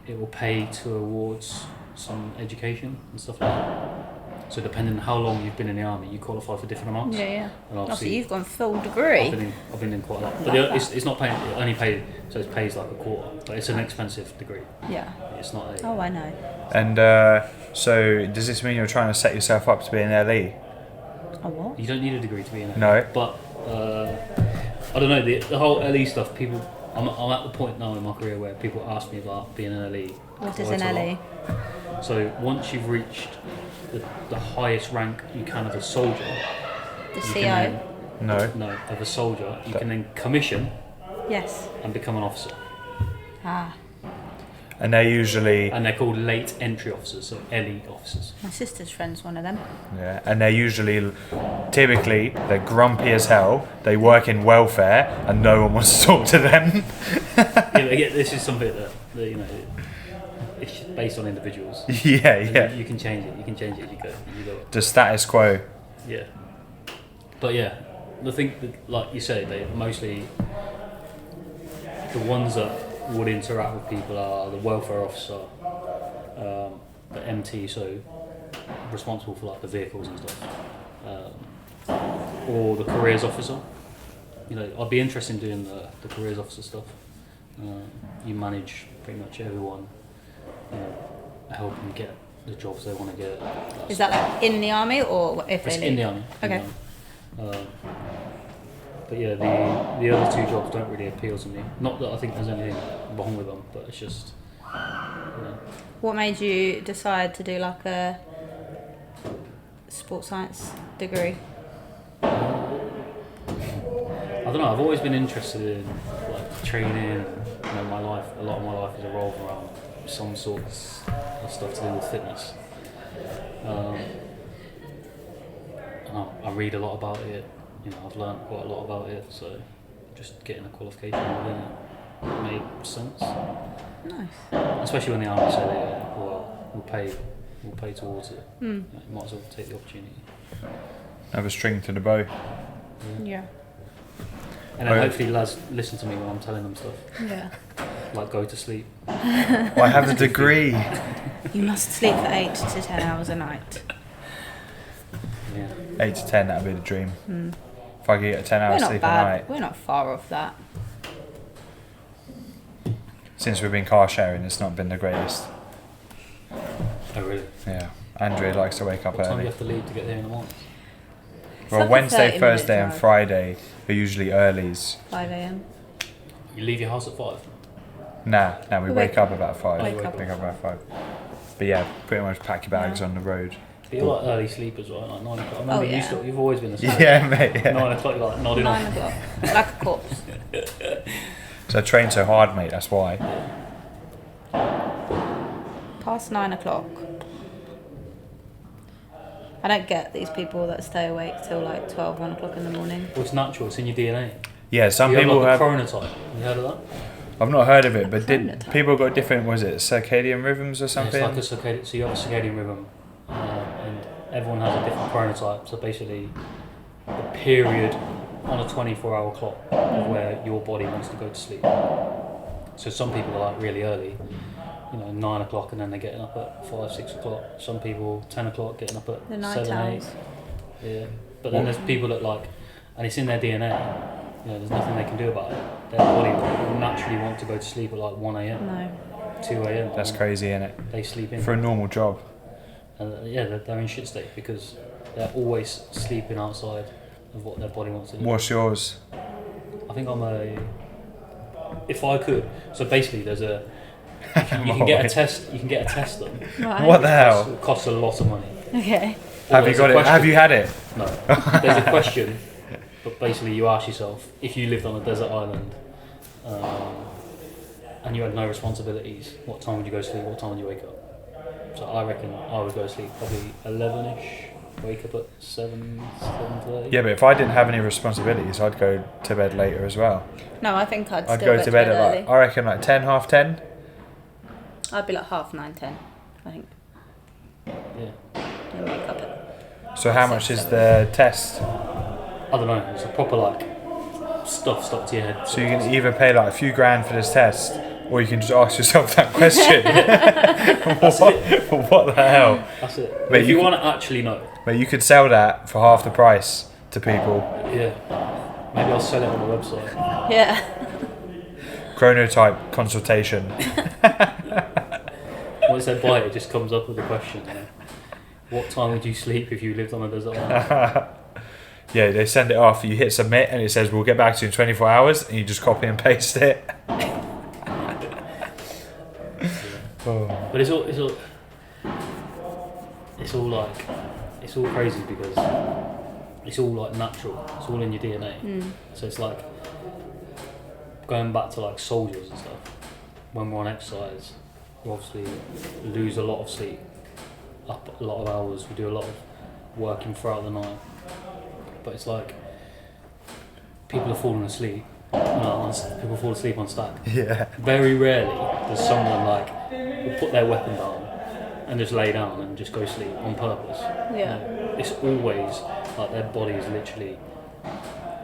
it will pay towards some education and stuff like that. So depending on how long you've been in the army, you qualify for different amounts. Yeah, yeah. And Oh, so obviously, you've gone full degree. I've been in quite a lot. But Love it's not paying. It only pays. So it pays like a quarter. But it's an expensive degree. Yeah. It's not a. Oh, I know. And so does this mean you're trying to set yourself up to be an LE? Oh, what? You don't need a degree to be in it. No. But I don't know the whole LE stuff. People, I'm at the point now in my career where people ask me about being an LE. What is quite an a lot. LE? So once you've reached the highest rank you can of a soldier, The you CO? can No. then, no, of a soldier, you can then commission Yes. and become an officer. Ah, And they're usually And they're called late entry officers, so LE officers. my sister's friend's one of them. typically they're grumpy as hell. They work in welfare and no one wants to talk to them. Yeah, this is something that it's based on individuals. yeah. You can change it. You can change it as you go. The status quo. Yeah. But yeah, the thing that, like you say, they mostly the ones that would interact with people are the welfare officer, the MT, so responsible for like the vehicles and stuff, or the careers officer. I'd be interested in doing the careers officer stuff. You manage pretty much everyone, help them get the jobs they want to get. Is that like in the army or if It's they in leave? the army. Okay. But yeah, the other 2 jobs don't really appeal to me. Not that I think there's anything wrong with them, but it's just. What made you decide to do like a sports science degree? I don't know. I've always been interested in like training. And, my life. A lot of my life is evolved around some sort of stuff to do with fitness. And I read a lot about it. I've learned quite a lot about it. So just getting a qualification within it made sense. Nice. Especially when the army say we'll pay towards it. Mm. You might as well take the opportunity. Have a string to the bow. Yeah. And then hopefully lads listen to me when I'm telling them stuff. Yeah. Like go to sleep. I have a degree. You must sleep for 8 to 10 hours a night. Yeah. 8 to 10, that'd be the dream. If I could get a 10 We're hours not sleep a bad. night. We're not far off that. Since we've been car sharing, it's not been the greatest. Oh really? Yeah. Andrea likes to wake up What time do early. you have to leave to get there in the morning? Well, like a Wednesday, 30-minute Thursday, and drive. Friday are usually earlies. 5 a.m. You leave your house at 5. Nah, we wake up about 5. Wake up. Wake up about 5. But yeah, pretty much pack your bags on the road. But you're like early sleepers, right? Like 9 o'clock. I remember yeah. you've always been a sleeper. Yeah, mate. Yeah. 9 o'clock, you're like nodding 9 off. o'clock. Like a corpse. So I train so hard, mate. That's why. Past 9 o'clock. I don't get these people that stay awake till like 12, 1 o'clock in the morning. Well, it's natural. It's in your DNA. Yeah, some You people have have. like a chronotype. Have you heard of that? I've not heard of it, but Chronotype. people got different? Was it circadian rhythms or Yeah, something? it's like a circadian. So you have a circadian rhythm, and everyone has a different chronotype. So basically, the period on a 24-hour clock of where your body wants to go to sleep. So some people are like really early, 9 o'clock, and then they're getting up at 5, 6 o'clock. Some people 10 o'clock, getting up at The night 7, 8. owls. Yeah, but then there's people that like, and it's in their DNA. There's nothing they can do about it. Their body will naturally want to go to sleep at like 1 a.m. No. 2 a.m. That's and crazy, innit? They sleep in. For a normal job. They're in shit state because they're always sleeping outside of what their body wants to do. What's yours? I think if I could. So basically, there's a. You can get a test. You can get a test done. Right. What the hell? It costs a lot of money. Okay. Have you got it? Have you had it? No. There's a question, but basically you ask yourself, if you lived on a desert island, and you had no responsibilities, what time would you go to sleep? What time would you wake up? So I reckon I would go to sleep probably 11ish. Wake up at 7:30. Yeah, but if I didn't have any responsibilities, I'd go to bed later as well. No, I think I'd I'd still go to bed at early. like, I reckon like 10, half 10. I'd be like 8:30, 10, I think. Yeah. And wake up at. So how much is the test? I don't know. It's a proper like stuff stuck to your head. So you can either pay like a few grand for this test, or you can just ask yourself that question. what the hell? That's it. But If you you can- want to actually know, But you could sell that for half the price to people. yeah. Maybe I'll sell it on the website. Yeah. Chronotype consultation. Once they buy it, it just comes up with a question. What time would you sleep if you lived on a desert island? Yeah, they send it off, you hit submit, and it says we'll get back to you in 24 hours, and you just copy and paste it. Oh. But it's all crazy because it's all like natural. It's all in your DNA. So it's like going back to like soldiers and stuff. When we're on exercise, we obviously lose a lot of sleep, up a lot of hours. We do a lot of working throughout the night. But it's like people are falling asleep. People fall asleep on stack. Yeah. Very rarely does someone like will put their weapon down and just lay down and just go sleep on purpose. Yeah. It's always like their body is literally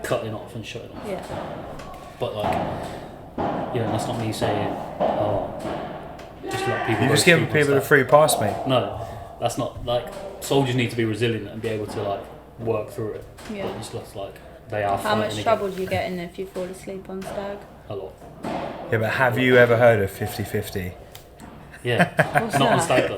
cutting off and shutting off. Yeah. But like, that's not me saying, just let people. You go just sleep giving on people a stack. free pass, mate. No, that's not like soldiers need to be resilient and be able to like work through it. Yeah. But it's just like they are. How much fighting trouble against do you get in if you fall asleep on stag? a lot. Yeah, but have you ever heard of 50-50? Yeah, What's not on that? stag though.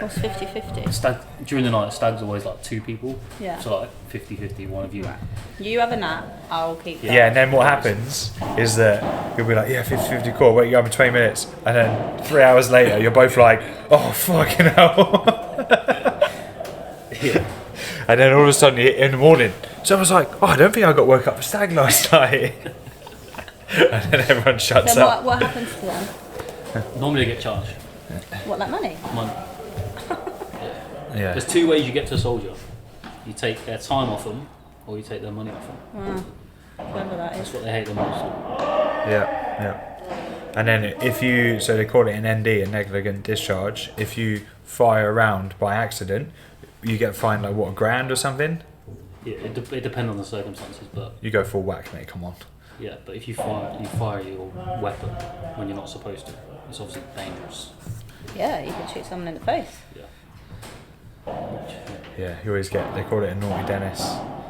What's 50-50? Stag during the night, stag's always like 2 people. Yeah. So like 50-50, one of you. Right. You have a nap, I'll keep that. Yeah, and then what happens is that you'll be like, yeah, 50-50, cool, wake you up in 20 minutes. And then 3 hours later, you're both like, oh, fucking hell. Yeah. And then all of a sudden, in the morning, someone's like, oh, I don't think I got woke up for stag last night. And then everyone shuts Then up. what happens to them? Normally they get charged. What, like money? Money. Yeah. There's 2 ways you get to a soldier. You take their time off them, or you take their money off them. Whatever that That's is. what they hate the most. Yeah. And then so they call it an ND, a negligent discharge. If you fire around by accident, you get fined like what, $1,000 or something? Yeah, it depends on the circumstances, but You go full whack, mate. Come on. yeah, but if you fire your weapon when you're not supposed to, it's obviously dangerous. Yeah, you could shoot someone in the face. Yeah. Yeah, you always they call it a naughty Dennis.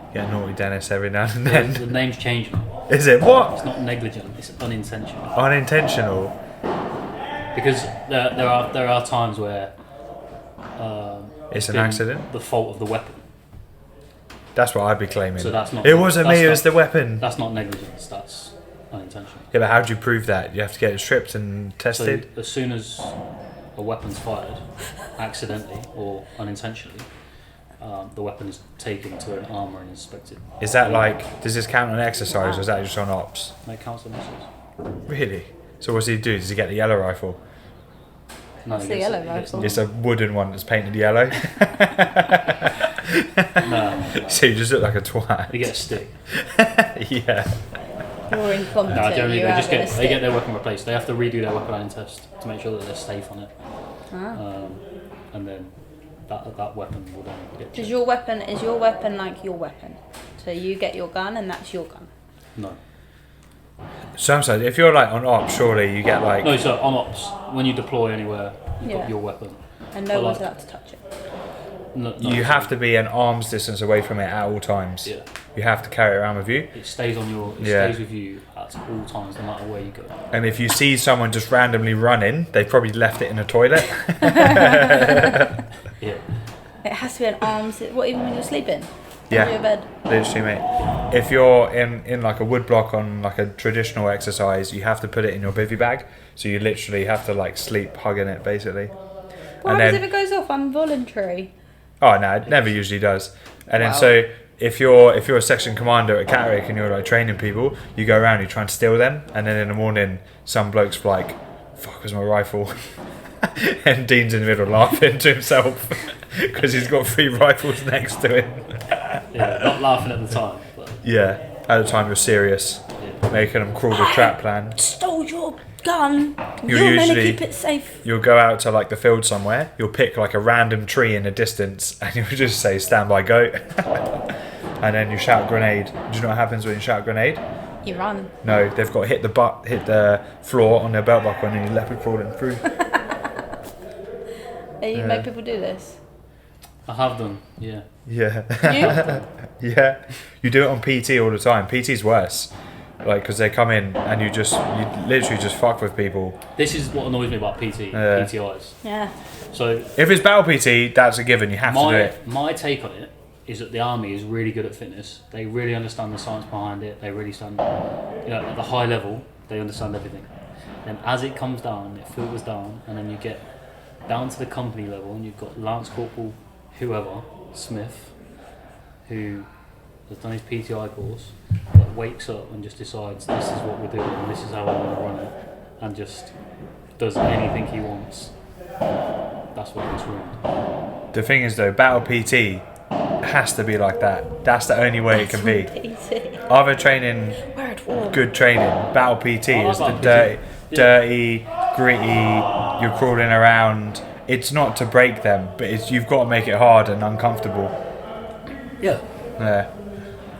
You get a naughty Dennis every now and The then. name's changed now. Is it? What? It's not negligent. It's unintentional. Unintentional. Because there are times where It's an been accident? The fault of the weapon. That's what I'd be claiming. So that's not. It wasn't me, it was not- the weapon. That's not negligence. That's unintentional. Yeah, but how do you prove that? You have to get it stripped and tested? So as soon as a weapon's fired, accidentally or unintentionally, the weapon is taken to an armour and inspected. Is that like, does this count on exercise or is that just on ops? No, it counts as missiles. Really? So what does he do? Does he get the yellow rifle? No, What's it the gets- yellow it gets- rifle? It's a wooden one that's painted yellow. No, So you just look like a twat. you get a stick. Yeah. You're incompetent. No, generally you're they just having a get they get stick. their weapon replaced. They have to redo their weapon test to make sure that they're safe on it, Ah. and then that weapon will then get Is checked. your weapon like your weapon? So you get your gun and that's your gun. No, Sometimes, if you're like on ops, surely you get like. no. So on ops, when you deploy anywhere, you've Yeah. got your weapon. And no Well, one's like- allowed to touch it. No, You have to be an arm's distance away from it at all times. Yeah, You have to carry it around with you. it stays on your. It Yeah. stays with you at all times, no matter where you go. And if you see someone just randomly running, they've probably left it in a toilet. Yeah, It has to be an arms. What, even when you're sleeping? Yeah. Under your bed. Literally, mate. If you're in like a wood block on like a traditional exercise, you have to put it in your bivvy bag. So you literally have to like sleep hugging it, basically. What And happens then- if it goes off involuntary? Oh no, it never usually does. And then Wow. so if you're a section commander at Catterick and you're like training people, you go around, you try and steal them, and then in the morning some bloke's like, "Fuck, where's my rifle?" And Dean's in the middle laughing to himself because he's got 3 rifles next to him. yeah. Not laughing at the time, but Yeah, at the time you're serious, yeah. making them crawl the trap plan. Stole your gun. You'll You're meant to usually- keep it safe. You'll go out to like the field somewhere, you'll pick like a random tree in the distance and you'll just say stand by go. And then you shout grenade. Do you know what happens when you shout grenade? You run. No, they've got to hit the floor on their belt buckle and then you're leopard crawling through. You Yeah. make people do this. I have done. Yeah, Yeah. You? Yeah. You do it on PT all the time. PT's worse. Like, because they come in and you literally just fuck with people. this is what annoys me about PT, Yeah. PTIs. Yeah. So If it's battle PT, that's a given. You have to do it. my take on it is that the army is really good at fitness. They really understand the science behind it. They really understand, at the high level, they understand everything. And as it comes down, it filters down, and then you get down to the company level, and you've got Lance Corporal, whoever, Smith, who has done his PTI course, that wakes up and just decides this is what we're doing, and this is how we're going to run it, and just does anything he wants. That's what gets ruined. The thing is, though, battle PT has to be like that. That's the only way it can be. Easy. Other training, We're at war. good training. Battle PT I like is the battle PT. dirty, gritty. You're crawling around. It's not to break them, but you've got to make it hard and uncomfortable. Yeah. Yeah.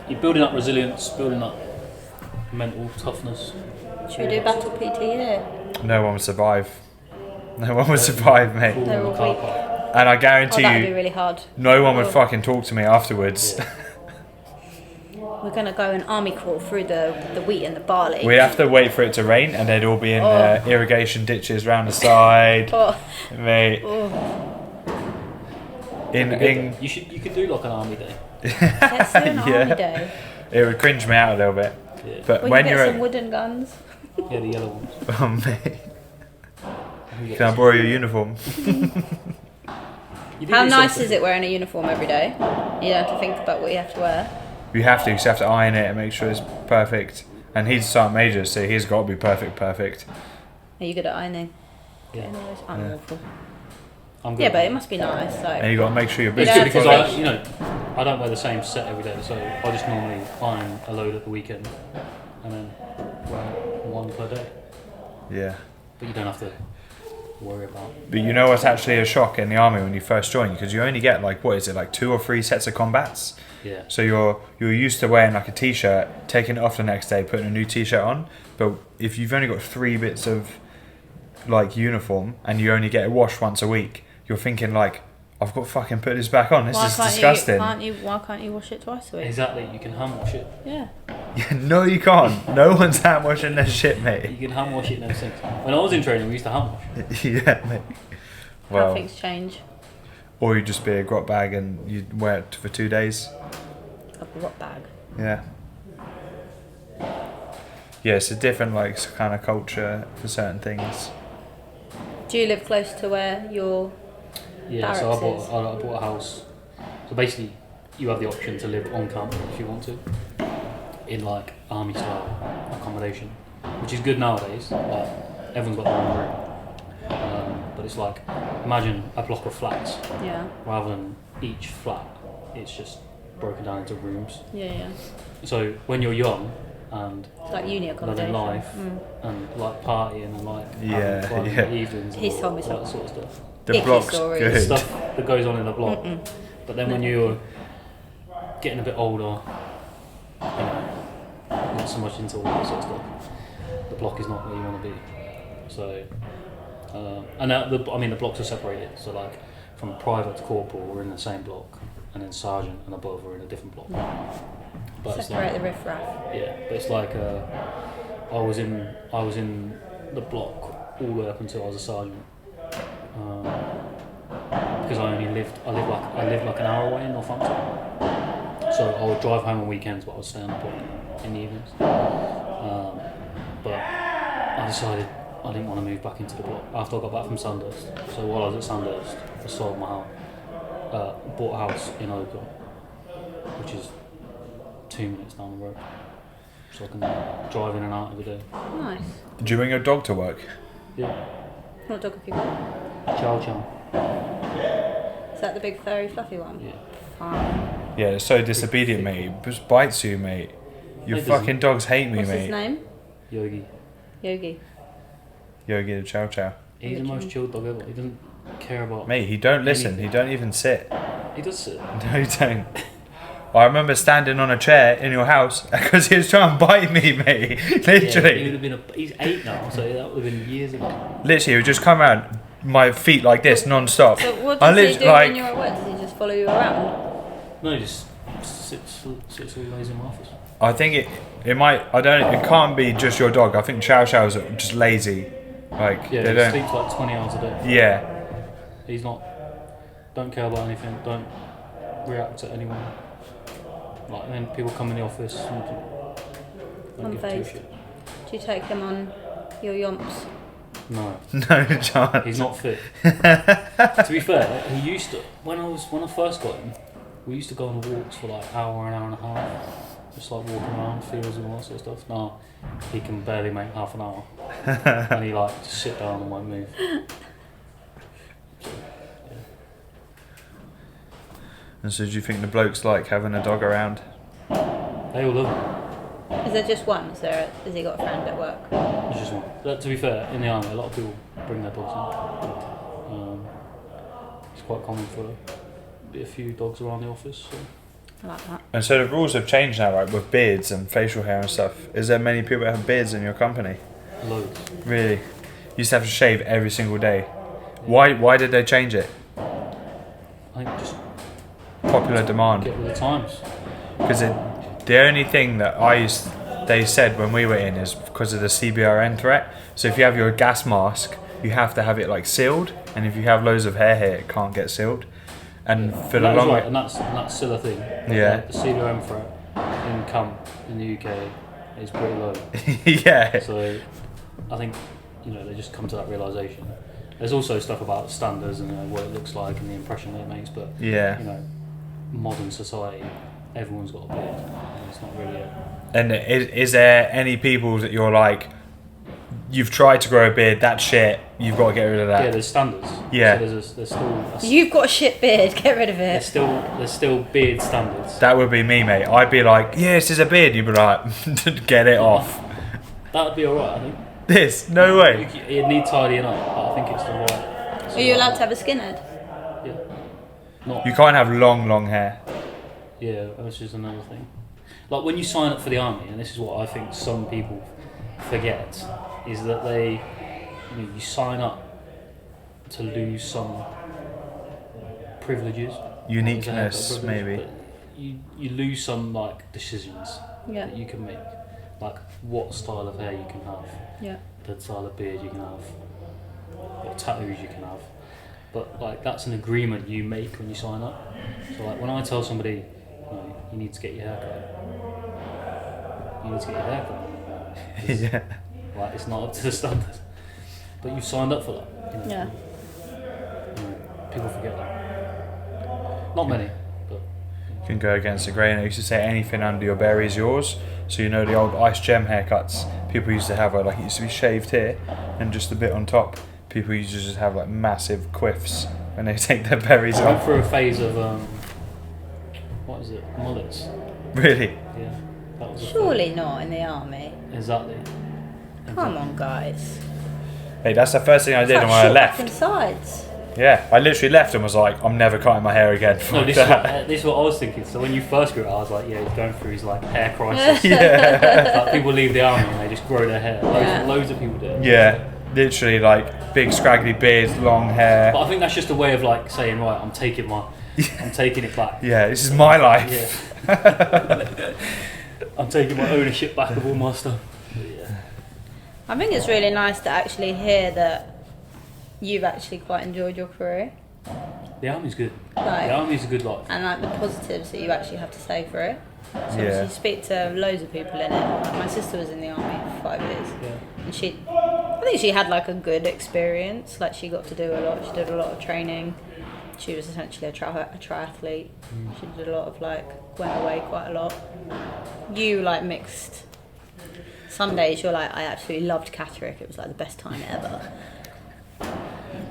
You're building up resilience, building up mental toughness. Should we do battle PT here? No one would survive. No one would survive, mate. Cool They're in the all car weak. park. And I Oh, guarantee that'd be you, really hard. no one would Oh. fucking talk to me afterwards. Yeah. We're gonna go and army crawl through the wheat and the barley. We'd have to wait for it to rain, and they'd all be in Oh. irrigation ditches round the side, Oh, mate. oh. In You could do like an army day. Let's do an Yeah. army day. it would cringe me out a little bit. Yeah. But We when can you're get some at, wooden guns. Yeah, the yellow ones. oh mate, You get can I some- borrow your uniform? You do How do nice something. is it wearing a uniform every day? You don't have to think about what you have to wear. You have to, 'cause you have to iron it and make sure it's perfect. And he's a sergeant major, so he's got to be perfect. Are you good at ironing? Yeah. I'm Yeah. awful. I'm good Yeah, at but that. it must be nice. And Like, you got to make sure your You It's don't good have because to I don't wear the same set every day, so I just normally iron a load at the weekend, and then wear one per day. Yeah. But you don't have to worry about. But you know what's actually a shock in the army when you first join, because you only get like, what is it, like 2 or 3 sets of combats. Yeah. So you're used to wearing like a t-shirt, taking it off the next day, putting a new t-shirt on. But if you've only got 3 bits of like uniform and you only get it washed once a week, you're thinking like, I've got to fucking put this back on. This is disgusting. Why can't you wash it twice a week? Exactly. You can hand wash it. Yeah. No, you can't. No one's hand washing their shit, You mate. can hand wash it in those things. When I was in training, we used to hand wash. Yeah, mate. How Well, things change. or you'd just be a grot bag and you'd wear it for 2 days. A grot bag. Yeah. Yeah, it's a different like kind of culture for certain things. Do you live close to where your Yeah, so I barracks is? bought a house. So basically, you have the option to live on camp if you want to, in like army style accommodation, which is good nowadays. Like everyone's got their own room, but it's like imagine a block of flats Yeah. rather than each flat. It's just broken down into rooms. Yeah. So when you're young and It's like uni living accommodation. life and like partying and like Yeah, having fun in yeah. the evenings, He's and told me all that something. sort of stuff. The Icky block's stories. good. Stuff that goes on in the block. But then when No. you're getting a bit older, you know, not so much into all that sort of stuff, the block is not where you want to be. So, the blocks are separated. So like from private to corporal, we're in the same block, and then sergeant and above we're in a different block. But it's Separate like, the riffraff. yeah, but it's like I was in the block all the way up until I was a sergeant. Because I lived like an hour away in Northampton, so I would drive home on weekends, but I would stay on the block in the evenings. But I decided I didn't want to move back into the block after I got back from Sandhurst. So while I was at Sandhurst, I sold my house, bought a house in Oakham, which is 2 minutes down the road, so I can drive in and out every day. Nice. Do you bring your dog to work? Yeah, What dog have you got? chow chow. Is that the big furry fluffy one? Yeah. Fine. Yeah, it's so disobedient, mate. It just bites you, mate. Your It doesn't. fucking dogs hate me, What's mate. his name? Yogi. Yogi. Yogi the Chow Chow. He's the most chilled dog ever. He doesn't care about. Mate, he don't listen. anything. He don't even sit. He does sit. No, he don't. I remember standing on a chair in your house because he was trying to bite me, mate. Yeah, he Literally. would have been he's 8 now, so that would have been years ago. Literally, he would just come around my feet like this non-stop. So what I does he lit- do like, when you're at work? Does he just follow you around? No, he just sits all days in my office. I think it might. It can't be just your dog. I think Chow Chows are just lazy. Like Yeah, they he don't. sleeps like 20 hours a day. Yeah. He's not. Don't care about anything. Don't react to anyone. Like then people come in the office and don't give two Unfazed. shit. Do you take him on your yomps? No, No chance. he's not fit. To be fair, he used to. When I first got him, we used to go on walks for like an hour and a half, just like walking around fields and all that sort of stuff. Now he can barely make half an hour, and he like just sit down and won't move. So, yeah. And so, do you think the blokes like having a dog around? They all love him. Is there just one? Has he got a friend at work? There's just one. But to be fair, in the army, a lot of people bring their dogs in. It's quite common for be a few dogs around the office. So. I like that. And so the rules have changed now, right? With beards and facial hair and stuff. Is there many people that have beards in your company? Loads. Really? You used to have to shave every single day. Why did they change it? I think just Popular demand. get with the times. Because the only thing that they said when we were in is because of the CBRN threat. So if you have your gas mask, you have to have it like sealed, and if you have loads of hair here, it can't get sealed. And for And the that is long right, and that's still a thing. Yeah. Like, the CBRM threat in camp in the UK is pretty low. yeah, So I think they just come to that realization. There's also stuff about standards and what it looks like and the impression that it makes, but yeah. modern society, everyone's got a beard. And it's not really a And is there any people that you're like, you've tried to grow a beard, that's shit, you've got to get rid of that? Yeah, there's standards. Yeah. So there's still You've got a shit beard. Get rid of it. there's still beard standards. That would be me, mate. I'd be like, yeah, this is a beard. You'd be like, get it off. That would be alright, I think. This? No way. It'd need tidying up, but I think it's the right. Are you allowed to have a skinhead? Yeah. Not. You can't have long hair. Yeah, that's just another thing. Like when you sign up for the army, and this is what I think some people forget, is that you sign up to lose some privileges. Uniqueness, Privilege, maybe. but you lose some like decisions Yeah. that you can make, like what style of hair you can have, Yeah. the style of beard you can have, what tattoos you can have. but like that's an agreement you make when you sign up. So like when I tell somebody, you need to get your hair cut, you need to get your hair cut. Yeah. Like it's not up to the standard, but you've signed up for that. You know? Yeah. People forget that. Not many, but You can go against the grain. I used to say anything under your berry is yours. So you know the old ice gem haircuts. People used to have like it used to be shaved here and just a bit on top. People used to just have like massive quiffs when they take their berries I went off. through a phase of what is it, mullets. Really? Yeah, that was a Surely phase. not in the army. Exactly. Come on, guys. Hey, that's the first thing I did It's when like I short left. fucking sides. Yeah, I literally left and was like, I'm never cutting my hair again. No, Fuck this that. is what I was thinking. So when you first grew up, I was like, yeah, he's going through his like hair crisis. Yeah. Like, people leave the army and they just grow their hair. Yeah. Loads of people do. Yeah, literally like big scraggly beards, long hair. But I think that's just a way of like saying, right, I'm taking it back. Yeah, this is my life. Yeah. I'm taking my ownership back of all my stuff. But yeah. I think it's really nice to actually hear that you've actually quite enjoyed your career. The army's good. Like- The army's a good life. And like the positives that you actually have to say for it. So Yeah. obviously you speak to loads of people in it. Like my sister was in the army for 5 years, Yeah. and I think she had like a good experience. Like she got to do a lot. She did a lot of training. She was essentially a triathlete. She did a lot of like went away quite a lot. You like mixed. Some days you're like, I absolutely loved Catterick. It was like the best time ever.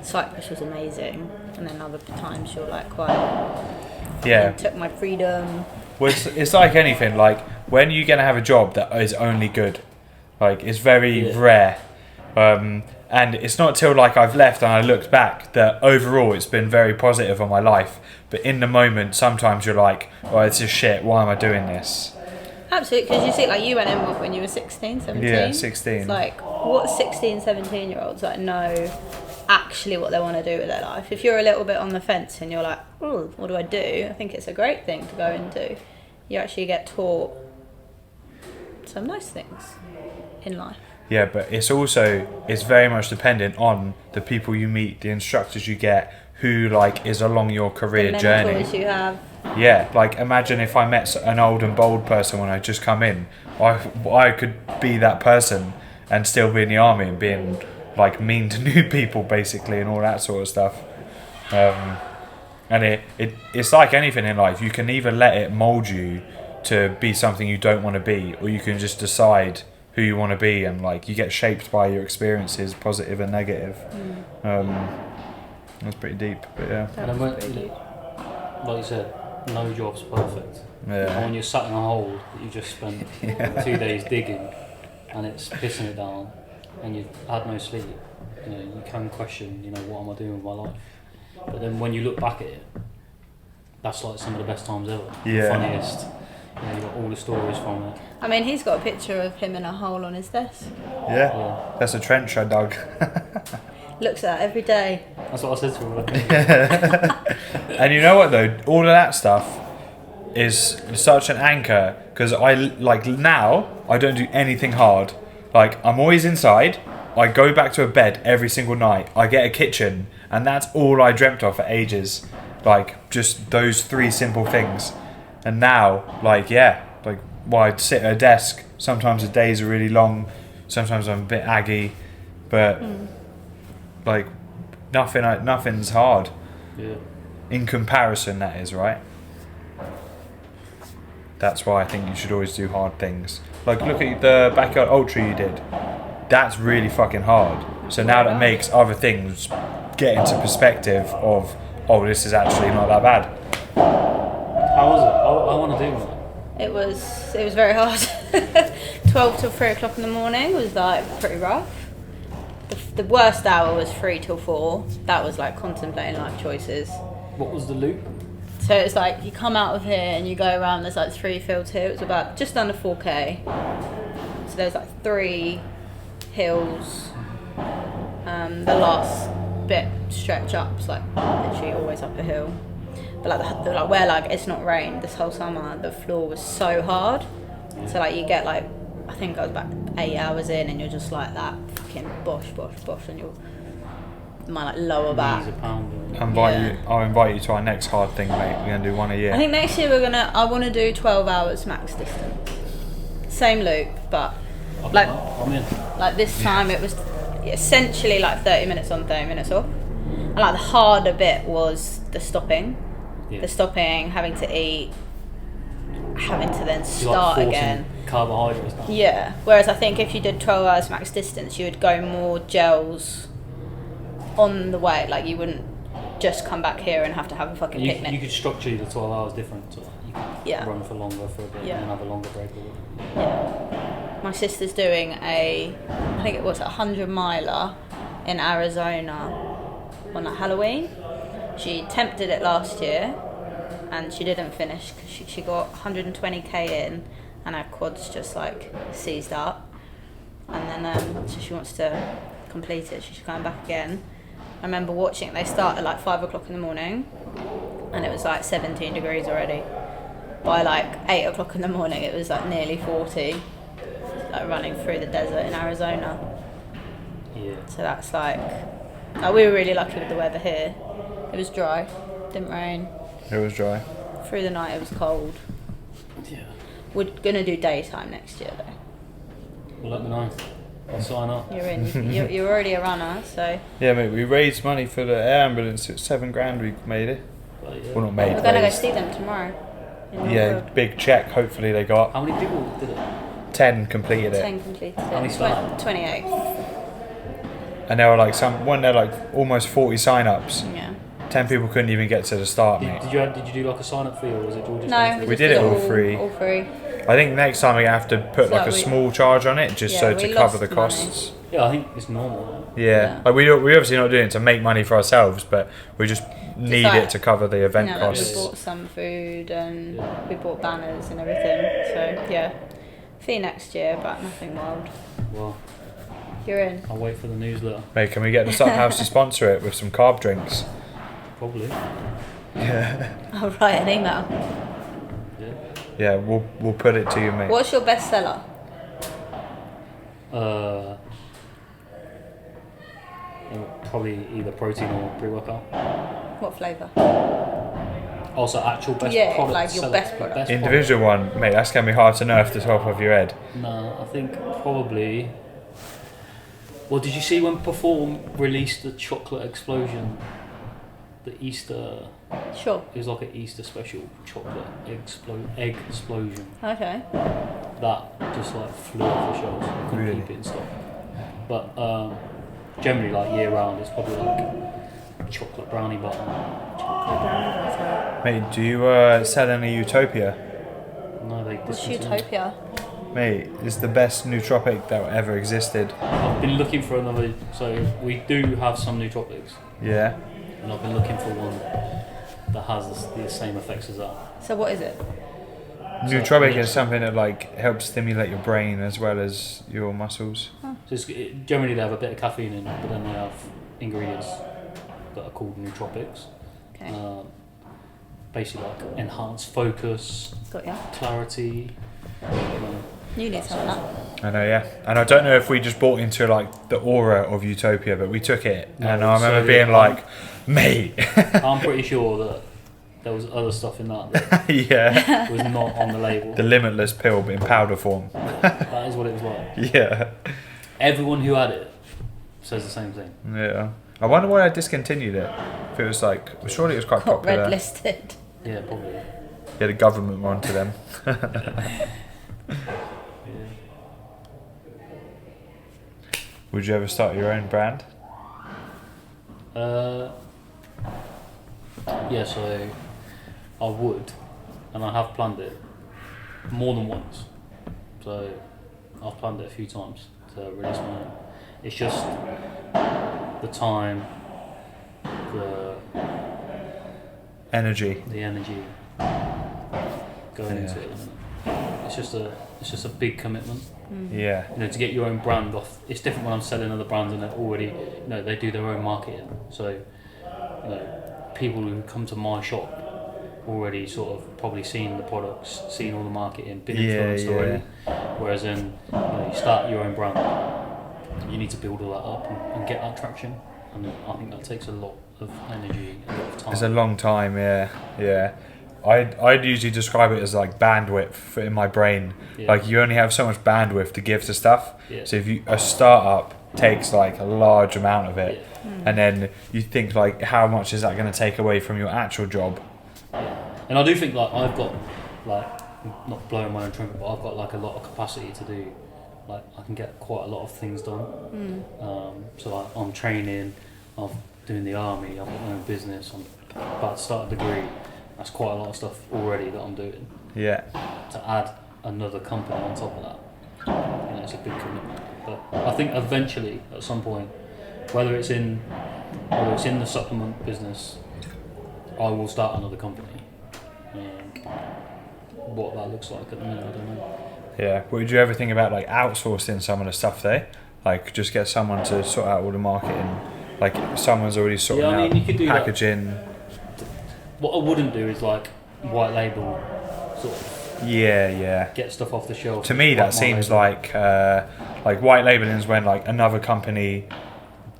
Cyprus was amazing, and then other times you're like quite. Yeah. Took my freedom. Well, it's like anything. Like when you're gonna have a job that is only good, like it's very rare. And it's not till like I've left and I looked back that overall it's been very positive on my life. But in the moment, sometimes you're like, oh, it's just shit. Why am I doing this? Absolutely, because you see, like you went in when you were 16, 17. Yeah, 16. It's like, what 16, 17-year-olds like know actually what they want to do with their life? If you're a little bit on the fence and you're like, oh, what do I do? I think it's a great thing to go into. You actually get taught some nice things in life. Yeah, but it's very much dependent on the people you meet, the instructors you get, who like is along your career The journey. mentors you have. Yeah, like imagine if I met an old and bold person when I just come in. I could be that person and still be in the army and being like mean to new people basically and all that sort of stuff. And it's like anything in life. You can either let it mould you to be something you don't want to be, or you can just decide who you want to be, and like you get shaped by your experiences, positive and negative. That's pretty deep, but yeah. And then like you said, no job's perfect. Yeah. And when you're sat in a hole that you just spent 2 days digging and it's pissing it down and you've had no sleep, you can question, what am I doing with my life? But then when you look back at it, that's like some of the best times ever. Yeah. The funniest. You got all the stories from it. I mean, he's got a picture of him in a hole on his desk. Yeah, that's a trench I dug. Looks at it every day. That's what I said to her. And you know what though, all of that stuff is such an anchor, because now I don't do anything hard. Like I'm always inside, I go back to a bed every single night, I get a kitchen, and that's all I dreamt of for ages. Like just those 3 simple things. And now, I'd sit at a desk. Sometimes the days are really long. Sometimes I'm a bit aggy, but nothing's hard. Yeah. In comparison, that is, right? That's why I think you should always do hard things. Like look at the backyard ultra you did. That's really fucking hard. So now that makes other things get into perspective of, oh, this is actually not that bad. How was it? I want to do one. It was very hard. 12 till 3 o'clock in the morning was like pretty rough. The worst hour was 3 till 4. That was like contemplating life choices. What was the loop? So it's like you come out of here and you go around. There's like 3 fields here. It was about just under 4k. So there's like 3 hills. The last bit stretch up is like literally always up a hill. But like where like it's not rained this whole summer, the floor was so hard. So like you get like, I think I was about 8 hours in and you're just like that fucking bosh, and you're my like lower back. Knees are pounding. I'll invite you to our next hard thing, mate. We're gonna do one a year. I think next year I want to do 12 hours max distance. Same loop, but like I'm in. like this time it was essentially like 30 minutes on, 30 minutes off. And like the harder bit was the stopping. Yeah. The stopping, having to eat, having to then You're, start like, forcing again. Carbohydrates down. Yeah. Whereas I think if you did 12 hours max distance, you would go more gels on the way. Like you wouldn't just come back here and have to have a fucking picnic. You could structure the 12 hours different. So like you could run for longer for a bit Yeah. and then have a longer break. Yeah. My sister's doing I think it was a 100 miler in Arizona on like Halloween. She attempted it last year and she didn't finish because she got 120k in and her quads just like seized up. And then so she wants to complete it. She's going back again. I remember watching it. They start at like 5 o'clock in the morning and it was like 17 degrees already. By like 8 o'clock in the morning it was like nearly 40, like running through the desert in Arizona. Yeah. So that's like we were really lucky with the weather here. It was dry, didn't rain. It was dry. Through the night it was cold. Yeah. We're gonna do daytime next year though. Well, let me know. I'll sign up. You're in. You're already a runner, so Yeah, mate. We raised money for the air ambulance. It's $7,000 we made it. But, yeah. Well, not made. we're gonna go raised. see them tomorrow. In Yeah, Northfield. big check. Hopefully they got How many people did it? 10 completed it, 10 completed How many it. started? 28. and there were like they're like almost 40 sign-ups. Yeah. 10 people couldn't even get to the start, mate. Did you do like a sign up fee or was it all just No, free? We just did it all free. All free. I think next time we have to put So like a we- small charge on it, just Yeah, so we to cover lost the money. costs. Yeah, I think it's normal. Yeah, Yeah. like we obviously not doing it to make money for ourselves, but we just need like, it to cover the event You know, like we costs. bought some food and Yeah. we bought banners and everything. So yeah, fee next year, but nothing wild. Well, You're in. I'll wait for the newsletter. Mate, can we get the Supp House to sponsor it with some carb drinks? Probably. I'll write an email. Yeah. Yeah, we'll put it to you, mate. What's your bestseller? Probably either protein or pre-workout. What flavour? Also, actual best Yeah, product. like your seller- best product. Individual one, mate, that's going to be hard to know off the top of your head. No, I think probably. Well, did you see when Perform released the chocolate explosion? The Easter. Sure. It was like an Easter special chocolate egg explosion. Okay. That just like flew off the shelves. Couldn't Really? keep it in stock. But generally, like year round, it's probably like chocolate brownie button. Mate, do you sell any Utopia? No, they What's discontinued. Utopia? Mate, it's the best nootropic that ever existed. I've been looking for another. So we do have some nootropics, Yeah. and I've been looking for one that has the same effects as that. So what is it? Nootropic is something that like helps stimulate your brain as well as your muscles. So generally they have a bit of caffeine in, but then they have ingredients that are called nootropics. Okay. Basically like enhanced focus, Got ya. clarity. You need some of that. I know, yeah. And I don't know if we just bought into like the aura of Utopia, but we took it, No, and I remember so, being like, mate. I'm pretty sure that there was other stuff in that Yeah. was not on the label. The limitless pill, but in powder form. That is what it was like. Yeah. Everyone who had it says the same thing. Yeah. I wonder why I discontinued it. If it was like, well, surely it was quite Got popular. red listed. Yeah, probably. Yeah, the government wanted them. Yeah. Would you ever start your own brand? Yeah, so I would, and I have planned it more than once. So I've planned it a few times to release my own. It's just the time, the Energy. energy going into it. Isn't it? It's just a big commitment. Yeah. You know, to get your own brand off. It's different when I'm selling other brands and they're already, they do their own marketing. So, people who come to my shop already sort of probably seen the products, seen all the marketing, been influenced already. Whereas then, you start your own brand, you need to build all that up and get that traction. and I think that takes a lot of energy, a lot of time. It's a long time, yeah. I'd usually describe it as like bandwidth in my brain. Yeah. Like you only have so much bandwidth to give to stuff. Yeah. So if a startup takes like a large amount of it, and then you think like how much is that going to take away from your actual job? Yeah. And I do think like I've got like, not blowing my own trumpet, but I've got like a lot of capacity to do. Like I can get quite a lot of things done. So like, I'm training, I'm doing the army, I've got my own business, I'm about to start a degree. That's quite a lot of stuff already that I'm doing. Yeah. To add another company on top of that, it's a big commitment. But I think eventually, at some point, whether it's in the supplement business, I will start another company. What that looks like at the minute, I don't know. Yeah. Would you ever think about like outsourcing some of the stuff there? Like just get someone to sort out all the marketing. Like someone's already sorting out you could do packaging. That. What I wouldn't do is like white label sort of. Yeah. Get stuff off the shelf. To me, that seems like white labeling is when like another company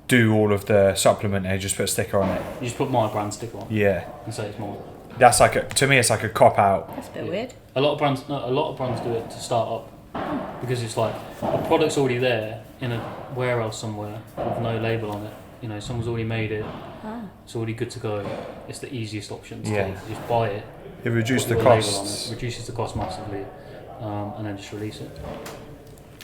do all of the supplement and just put a sticker on it. You just put my brand sticker on. Yeah. And say it's mine. That's like to me, it's like a cop out. That's a bit weird. A lot of brands do it to start up because it's like the product's already there in a warehouse somewhere with no label on it. Someone's already made it. It's already good to go. It's the easiest option to take. You just buy it. It reduces the put your label costs. on it, reduces the cost massively, and then just release it.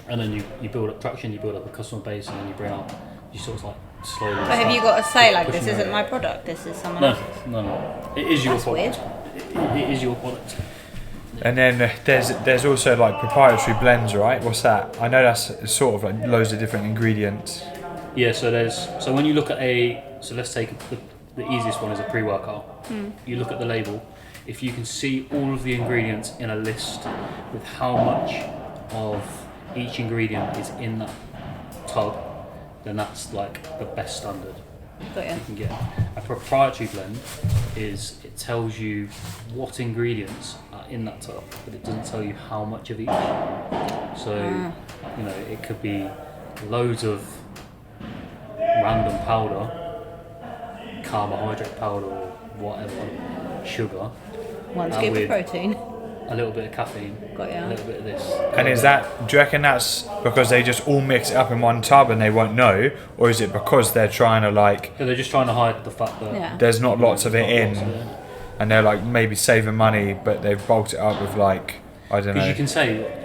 And then you build up traction, you build up a customer base, and then you bring out. You sort of like slowly. But have you got to say like this pushing isn't it. my product? This is someone else's. No. It is your That's product. It is your product. And then there's also like proprietary blends, right? What's that? I know that's sort of like loads of different ingredients. Yeah. So when you look at let's take the easiest one is a pre-workout. You look at the label. If you can see all of the ingredients in a list with how much of each ingredient is in that tub, then that's like the best standard Got you. you can get. A proprietary blend it tells you what ingredients are in that tub, but it doesn't tell you how much of each. So it could be loads of random powder, carbohydrate powder or whatever, sugar. One scoop of protein. A little bit of caffeine. Got ya. A little bit of this. And do you reckon that's because they just all mix it up in one tub and they won't know, or is it because they're trying to like? Yeah, they're just trying to hide the fact that there's not lots of it there's not in, lots of it. and they're like maybe saving money, but they've bulked it up with like I don't know. Because you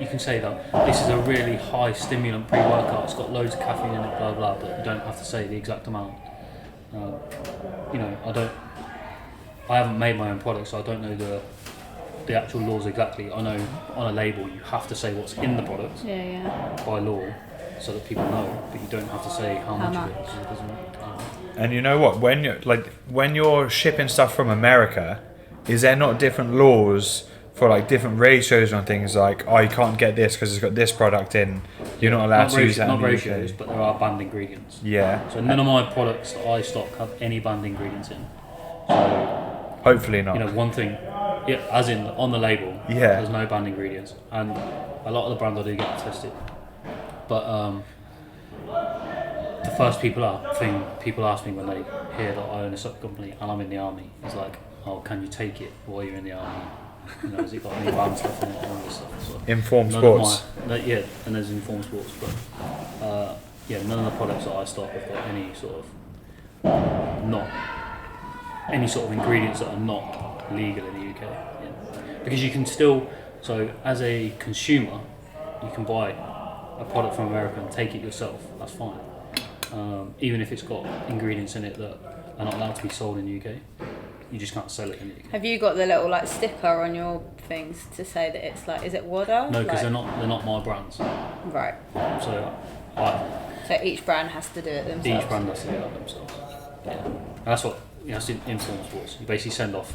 can say that this is a really high stimulant pre-workout. It's got loads of caffeine in it, blah blah. But you don't have to say the exact amount. I haven't made my own product, so I don't know the actual laws exactly. I know on a label you have to say what's in the product by law, so that people know. But you don't have to say how much of it. Because it doesn't. And you know what? When you're shipping stuff from America, is there not different laws for like different ratios on things? Like, you can't get this because it's got this product in. You're not allowed to use that. Not in the ratios, UK. but there are banned ingredients. Yeah. So none of my products that I stock have any banned ingredients in. So hopefully not. one thing, as in on the label. Yeah. There's no banned ingredients, and a lot of the brands I do get tested. But the first people ask me when they hear that I own a Supp company and I'm in the army, is like, oh, can you take it while you're in the army? Has it got any banned stuff in it and all this stuff? So Informed sports. And there's informed sports, but none of the products that I stock have got any sort of ingredients that are not legal in the UK. Yeah. Because you can still, so as a consumer, you can buy a product from America and take it yourself. That's fine. Even if it's got ingredients in it that are not allowed to be sold in the UK, you just can't sell it in the UK. Have you got the little like sticker on your things to say that it's like, is it water? No, because they're not my brands. Right. So each brand has to do it themselves. each brand has to do it themselves. Yeah, and that's what that's in informal sports. You basically send off